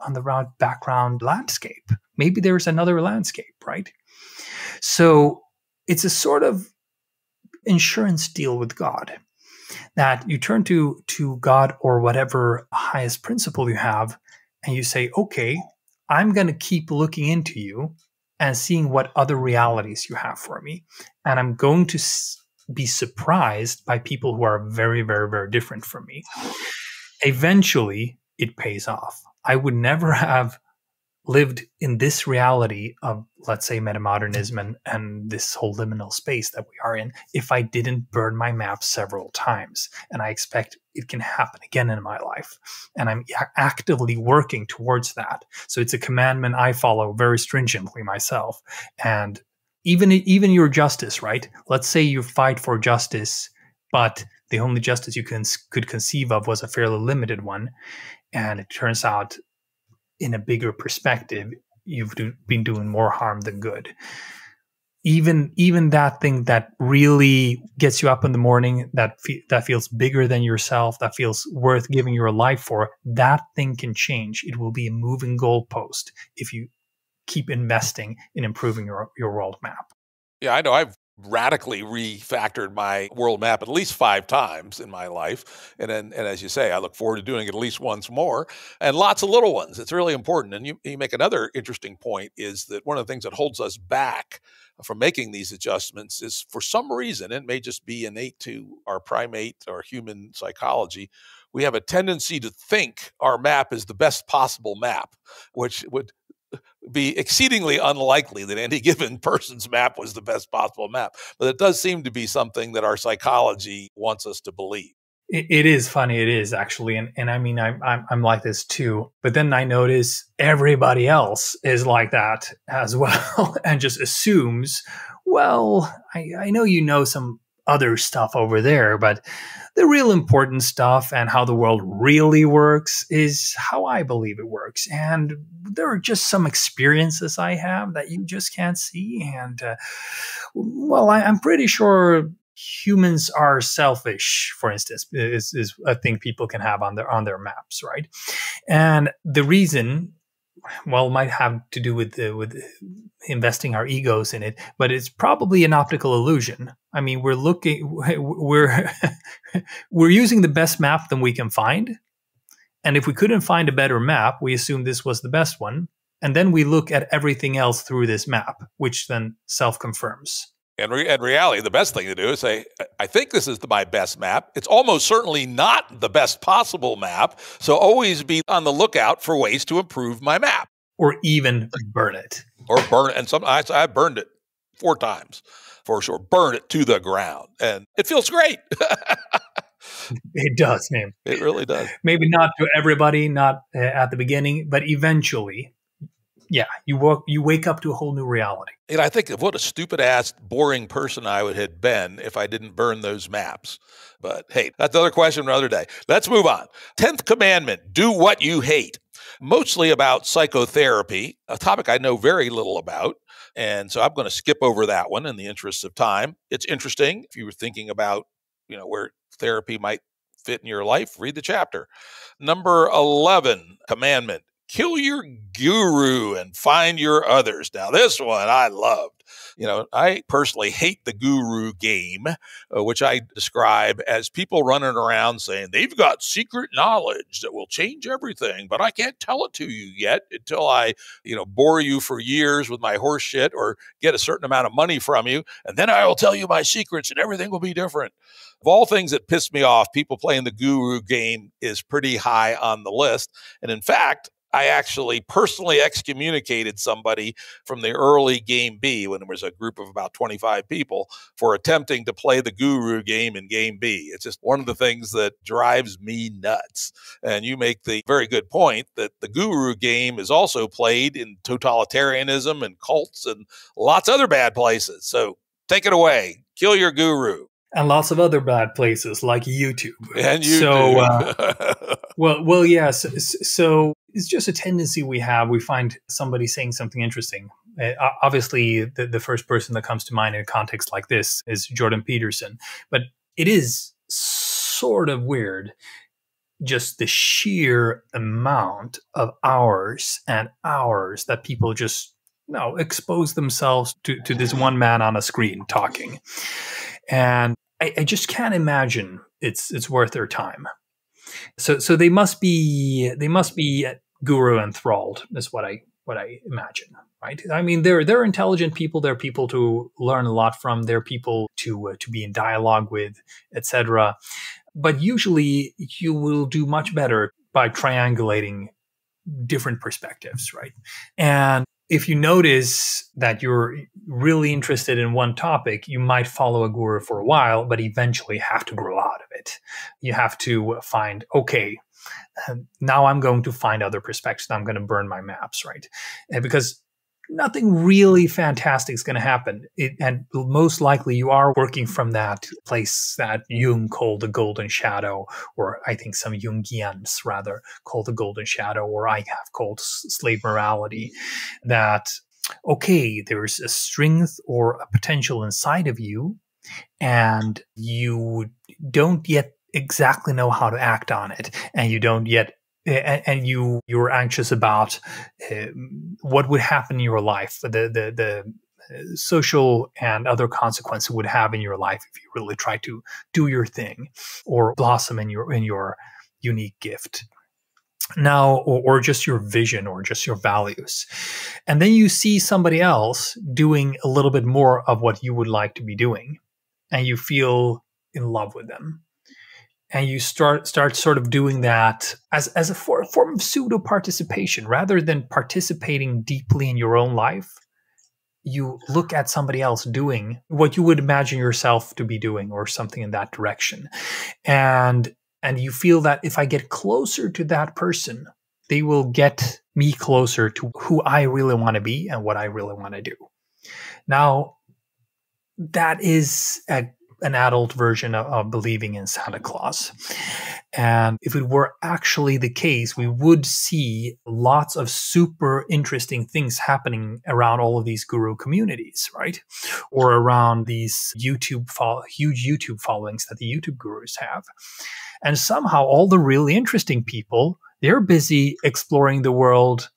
landscape? Maybe there's another landscape, right? So it's a sort of insurance deal with God, that you turn to God or whatever highest principle you have, and you say, okay, I'm going to keep looking into you and seeing what other realities you have for me. And I'm going to be surprised by people who are very, very, very different from me. Eventually, it pays off. I would never have lived in this reality of, let's say, metamodernism and this whole liminal space that we are in if I didn't burn my map several times. And I expect it can happen again in my life. And I'm actively working towards that. So it's a commandment I follow very stringently myself. And even your justice, right? Let's say you fight for justice, but the only justice you could conceive of was a fairly limited one. And it turns out, in a bigger perspective, you've been doing more harm than good. Even that thing that really gets you up in the morning, that feels bigger than yourself, that feels worth giving your life for, that thing can change. It will be a moving goalpost if you keep investing in improving your world map. Yeah, I know. I've radically refactored my world map at least 5 times in my life. And as you say, I look forward to doing it at least once more, and lots of little ones. It's really important. And you make another interesting point, is that one of the things that holds us back from making these adjustments is, for some reason, it may just be innate to our primate or human psychology, we have a tendency to think our map is the best possible map, which would be exceedingly unlikely that any given person's map was the best possible map. But it does seem to be something that our psychology wants us to believe. It is funny. It is actually. And I mean, I'm like this too. But then I notice everybody else is like that as well and just assumes, well, I know you know some other stuff over there, but the real important stuff and how the world really works is how I believe it works. And there are just some experiences I have that you just can't see. And, well, I'm pretty sure humans are selfish, for instance, is a thing people can have on their maps, right? And the reason, well, might have to do with investing our egos in it, but it's probably an optical illusion. I mean, we're using the best map that we can find, and if we couldn't find a better map, we assume this was the best one, and then we look at everything else through this map, which then self-confirms. And in reality, the best thing to do is say, I think this is my best map. It's almost certainly not the best possible map. So always be on the lookout for ways to improve my map. Or even burn it. Or burn it. And I've burned it 4 times, for sure. Burn it to the ground. And it feels great. It does, man. It really does. Maybe not to everybody, not at the beginning, but eventually, yeah, you wake up to a whole new reality. And I think of what a stupid-ass, boring person I would have been if I didn't burn those maps. But hey, that's another question for another day. Let's move on. 10th commandment, do what you hate. Mostly about psychotherapy, a topic I know very little about. And so I'm going to skip over that one in the interest of time. It's interesting. If you were thinking about, where therapy might fit in your life, read the chapter. Number 11 commandment, kill your guru and find your others. Now, this one I loved. I personally hate the guru game, which I describe as people running around saying they've got secret knowledge that will change everything, but I can't tell it to you yet until I, bore you for years with my horse shit or get a certain amount of money from you. And then I will tell you my secrets and everything will be different. Of all things that piss me off, people playing the guru game is pretty high on the list. And in fact, I actually personally excommunicated somebody from the early Game B when there was a group of about 25 people for attempting to play the guru game in Game B. It's just one of the things that drives me nuts. And you make the very good point that the guru game is also played in totalitarianism and cults and lots of other bad places. So take it away. Kill your guru. And lots of other bad places like YouTube. And YouTube. Well, yes. So it's just a tendency we have. We find somebody saying something interesting. Obviously, the first person that comes to mind in a context like this is Jordan Peterson. But it is sort of weird, just the sheer amount of hours and hours that people just expose themselves to this one man on a screen talking. And I just can't imagine it's worth their time. So they must be guru enthralled is what I what I imagine, right? I mean, they're intelligent people. They're people to learn a lot from. They're people to be in dialogue with, etc. But usually, you will do much better by triangulating different perspectives, right? And if you notice that you're really interested in one topic, you might follow a guru for a while, but eventually have to grow out of it. You have to find, okay, now I'm going to find other perspectives. I'm going to burn my maps, right? Because nothing really fantastic is going to happen. And most likely you are working from that place that Jung called the golden shadow, or I think some Jungians rather call the golden shadow, or I have called slave morality, that, okay, there's a strength or a potential inside of you, and you don't yet exactly know how to act on it, and you don't yet and you're anxious about what would happen in your life, the social and other consequences it would have in your life if you really try to do your thing or blossom in your unique gift now, or just your vision or just your values. And then you see somebody else doing a little bit more of what you would like to be doing, and you feel in love with them. And you start sort of doing that as a form of pseudo participation, rather than participating deeply in your own life. You look at somebody else doing what you would imagine yourself to be doing, or something in that direction, and you feel that if I get closer to that person, they will get me closer to who I really want to be and what I really want to do. Now, that is an adult version of believing in Santa Claus. And if it were actually the case, we would see lots of super interesting things happening around all of these guru communities, right? Or around these huge YouTube followings that the YouTube gurus have. And somehow all the really interesting people, they're busy exploring the world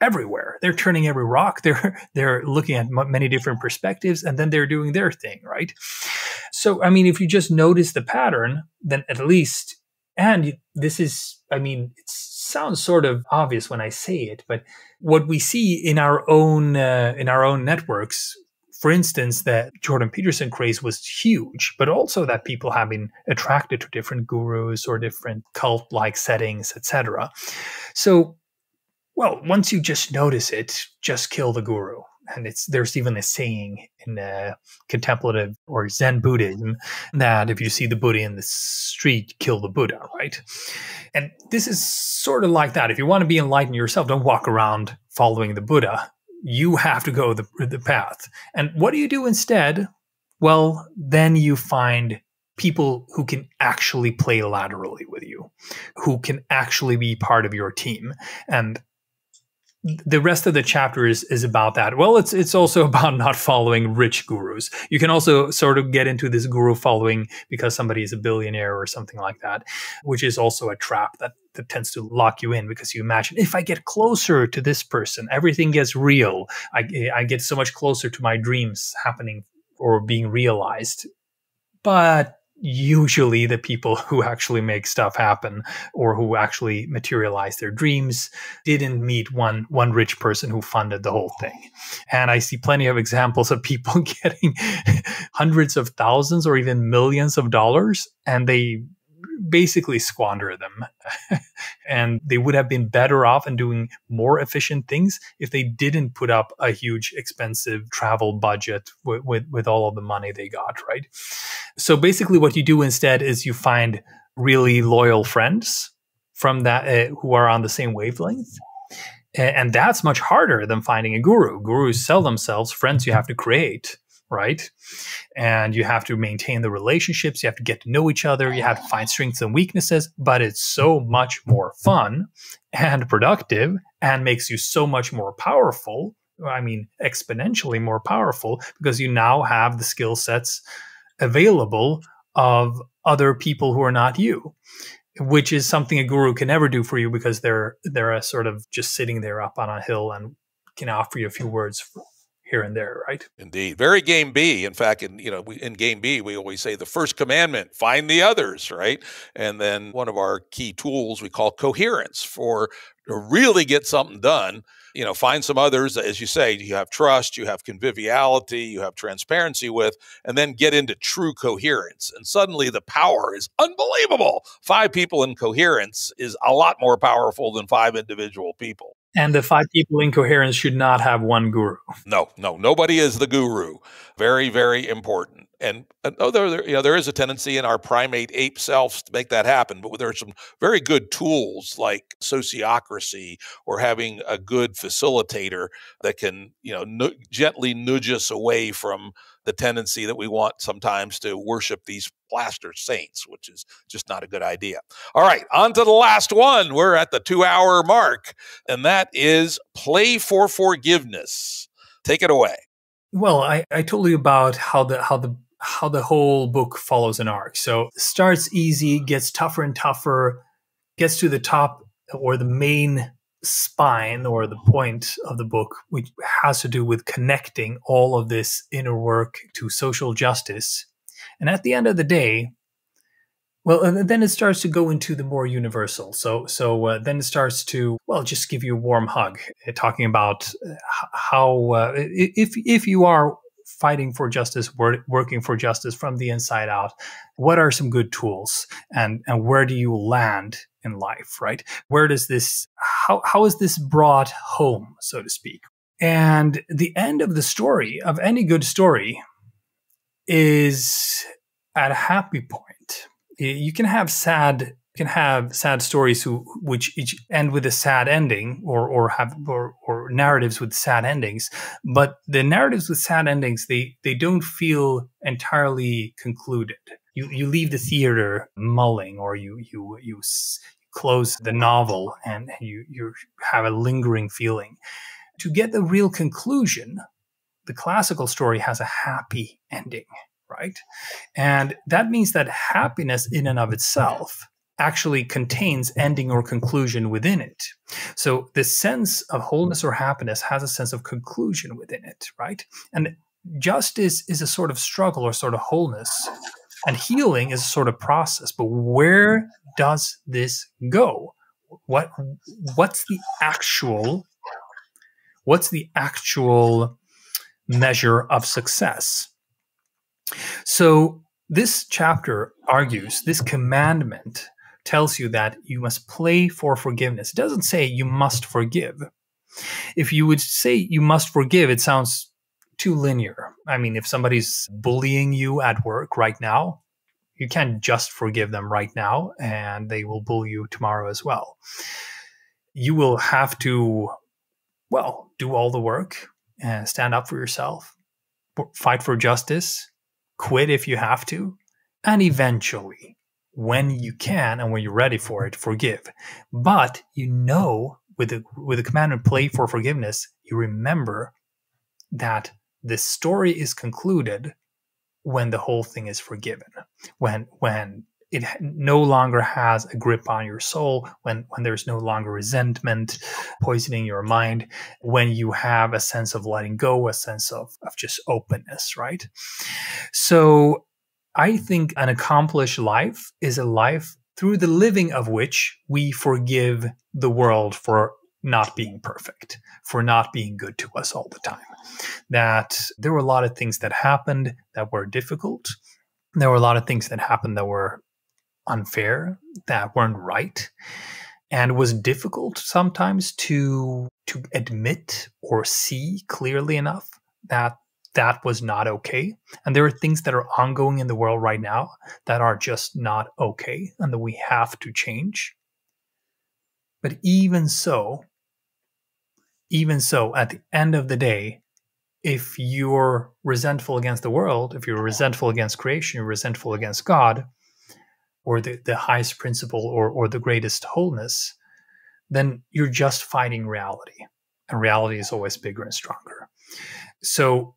everywhere. They're turning every rock. They're looking at many different perspectives, and then they're doing their thing, right? So, I mean, if you just notice the pattern, then at least, and this is, I mean, it sounds sort of obvious when I say it, but what we see in our own networks, for instance, that Jordan Peterson craze was huge, but also that people have been attracted to different gurus or different cult-like settings, etc. So, well, once you just notice it, just kill the guru. And there's even a saying in contemplative or Zen Buddhism that if you see the Buddha in the street, kill the Buddha, right? And this is sort of like that. If you want to be enlightened yourself, don't walk around following the Buddha. You have to go the path. And what do you do instead? Well, then you find people who can actually play laterally with you, who can actually be part of your team. And the rest of the chapter is about that. Well, it's also about not following rich gurus. You can also sort of get into this guru following because somebody is a billionaire or something like that, which is also a trap that tends to lock you in, because you imagine, if I get closer to this person, everything gets real. I get so much closer to my dreams happening or being realized. But usually the people who actually make stuff happen or who actually materialize their dreams didn't meet one rich person who funded the whole thing. And I see plenty of examples of people getting hundreds of thousands or even millions of dollars, and they basically squander them. And they would have been better off in doing more efficient things if they didn't put up a huge expensive travel budget with all of the money they got, right? So basically what you do instead is you find really loyal friends from that who are on the same wavelength. And that's much harder than finding a guru. Gurus sell themselves. Friends you have to create, right? And you have to maintain the relationships. You have to get to know each other. You have to find strengths and weaknesses. But it's so much more fun and productive and makes you so much more powerful. I mean, exponentially more powerful, because you now have the skill sets available of other people who are not you, which is something a guru can never do for you, because they're a sort of just sitting there up on a hill and can offer you a few words here and there, right? Indeed. Very game B. In fact, in game B, we always say the first commandment, find the others, right? And then one of our key tools we call coherence. To really get something done, find some others, as you say, you have trust, you have conviviality, you have transparency with, and then get into true coherence. And suddenly the power is unbelievable. 5 people in coherence is a lot more powerful than 5 individual people. And the 5 people in coherence should not have one guru. No, nobody is the guru. Very, very important. And there is a tendency in our primate ape selves to make that happen. But there are some very good tools like sociocracy or having a good facilitator that can, gently nudge us away from the tendency that we want sometimes to worship these plaster saints, which is just not a good idea. All right, on to the last one. We're at the 2-hour mark, and that is play for forgiveness. Take it away. Well, I told you about how the whole book follows an arc. So starts easy, gets tougher and tougher, gets to the top or the main spine or the point of the book, which has to do with connecting all of this inner work to social justice. And at the end of the day, well, and then it starts to go into the more universal. So then it starts to, just give you a warm hug, talking about how if you are fighting for justice, working for justice from the inside out, what are some good tools, and where do you land in life, right? Where does this, how is this brought home, so to speak? And the end of the story, of any good story, is at a happy point. You can have sad stories which each end with a sad ending, or narratives with sad endings. But the narratives with sad endings, they don't feel entirely concluded. You leave the theater mulling, or you close the novel and you have a lingering feeling. To get the real conclusion, the classical story has a happy ending, right? And that means that happiness in and of itself actually contains ending or conclusion within it. So the sense of wholeness or happiness has a sense of conclusion within it, right? And justice is a sort of struggle or sort of wholeness, and healing is a sort of process. But where does this go? What's the actual measure of success? So this chapter argues, this commandment tells you that you must play for forgiveness. It doesn't say you must forgive. If you would say you must forgive, it sounds too linear. I mean, if somebody's bullying you at work right now, you can't just forgive them right now, and they will bully you tomorrow as well. You will have to, do all the work and stand up for yourself, fight for justice, quit if you have to, and eventually, when you can and when you're ready for it, forgive. But with the commandment play for forgiveness, you remember that the story is concluded when the whole thing is forgiven, when it no longer has a grip on your soul, when there's no longer resentment poisoning your mind, when you have a sense of letting go, a sense of just openness, right? So I think an accomplished life is a life through the living of which we forgive the world for not being perfect, for not being good to us all the time. That there were a lot of things that happened that were difficult. There were a lot of things that happened that were unfair, that weren't right. And it was difficult sometimes to admit or see clearly enough that was not okay. And there are things that are ongoing in the world right now that are just not okay and that we have to change. But even so, at the end of the day, if you're resentful against the world, if you're resentful against creation, you're resentful against God, or the highest principle or the greatest wholeness, then you're just fighting reality. And reality is always bigger and stronger. So,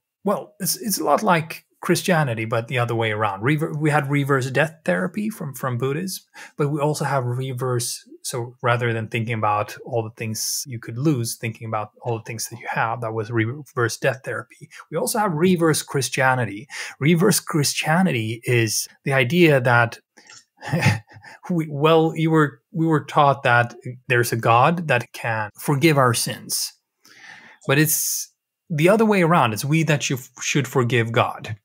it's a lot like Christianity, but the other way around. We had reverse death therapy from Buddhism, but we also have reverse. So rather than thinking about all the things you could lose, thinking about all the things that you have, that was reverse death therapy. We also have reverse Christianity. Reverse Christianity is the idea that we were taught that there's a God that can forgive our sins. But it's the other way around. It's we that should forgive God.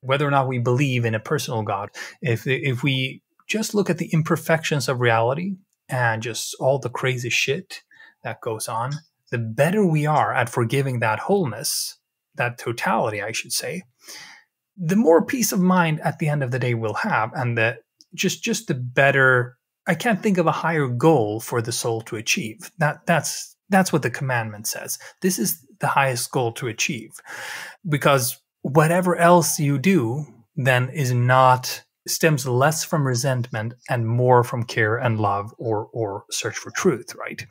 Whether or not we believe in a personal God, if we just look at the imperfections of reality and just all the crazy shit that goes on, the better we are at forgiving that wholeness, that totality, I should say, the more peace of mind at the end of the day we'll have, and just the better. I can't think of a higher goal for the soul to achieve. That's what the commandment says. This is the highest goal to achieve, because whatever else you do then stems less from resentment and more from care and love or search for truth, right?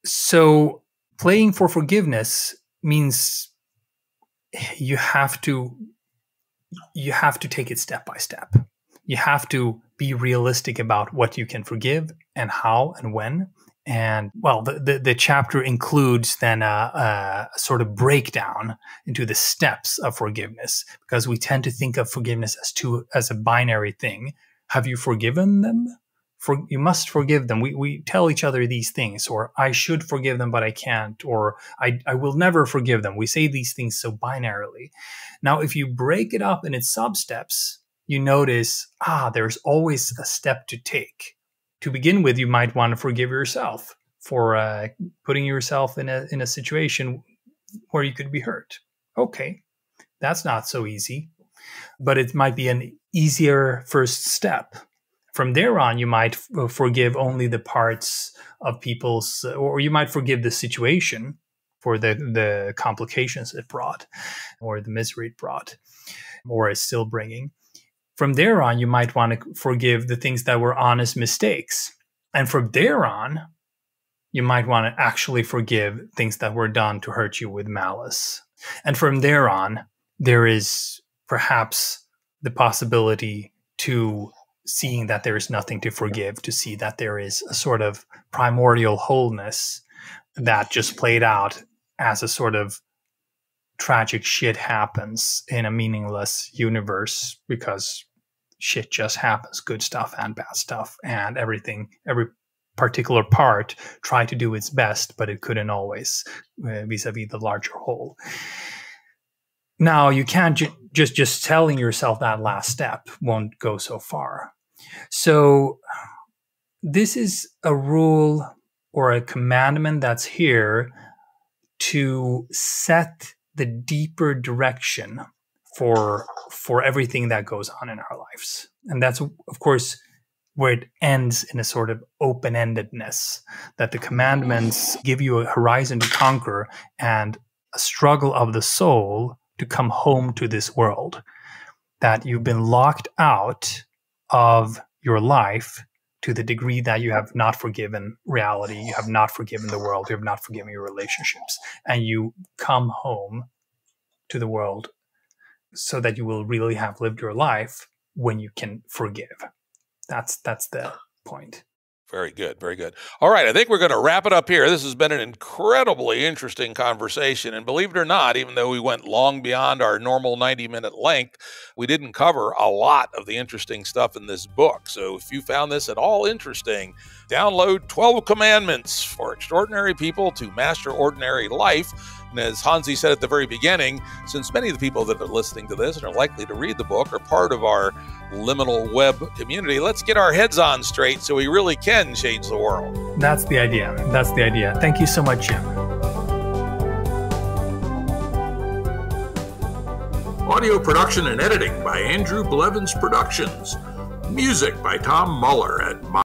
So playing for forgiveness means you have to take it step by step. You have to be realistic about what you can forgive and how and when. And well, the chapter includes then a sort of breakdown into the steps of forgiveness, because we tend to think of forgiveness as a binary thing. Have you forgiven them? You must forgive them. We tell each other these things, or I should forgive them, but I can't, or I will never forgive them. We say these things so binarily. Now, if you break it up in its sub-steps, you notice, there's always a step to take. To begin with, you might want to forgive yourself for putting yourself in a situation where you could be hurt. Okay, that's not so easy, but it might be an easier first step. From there on, you might forgive only the parts of people's, or you might forgive the situation for the complications it brought, or the misery it brought, or is still bringing. From there on, you might want to forgive the things that were honest mistakes. And from there on, you might want to actually forgive things that were done to hurt you with malice. And from there on, there is perhaps the possibility to seeing that there is nothing to forgive, to see that there is a sort of primordial wholeness that just played out as a sort of tragic shit happens in a meaningless universe, because shit just happens, good stuff and bad stuff, and every particular part tried to do its best, but it couldn't always, vis-a-vis the larger whole. Now, you can't just telling yourself that last step won't go so far. So this is a rule or a commandment that's here to set the deeper direction for everything that goes on in our lives. And that's, of course, where it ends in a sort of open-endedness, that the commandments give you a horizon to conquer and a struggle of the soul to come home to this world, that you've been locked out of your life to the degree that you have not forgiven reality, you have not forgiven the world, you have not forgiven your relationships, and you come home to the world so that you will really have lived your life when you can forgive. That's the point. Very good. Very good. All right. I think we're going to wrap it up here. This has been an incredibly interesting conversation. And believe it or not, even though we went long beyond our normal 90-minute length, we didn't cover a lot of the interesting stuff in this book. So if you found this at all interesting, download 12 Commandments for Extraordinary People to Master Ordinary Life. And as Hanzi said at the very beginning, since many of the people that are listening to this and are likely to read the book are part of our liminal web community, let's get our heads on straight so we really can change the world. That's the idea. That's the idea. Thank you so much, Jim. Audio production and editing by Andrew Blevins Productions. Music by Tom Muller at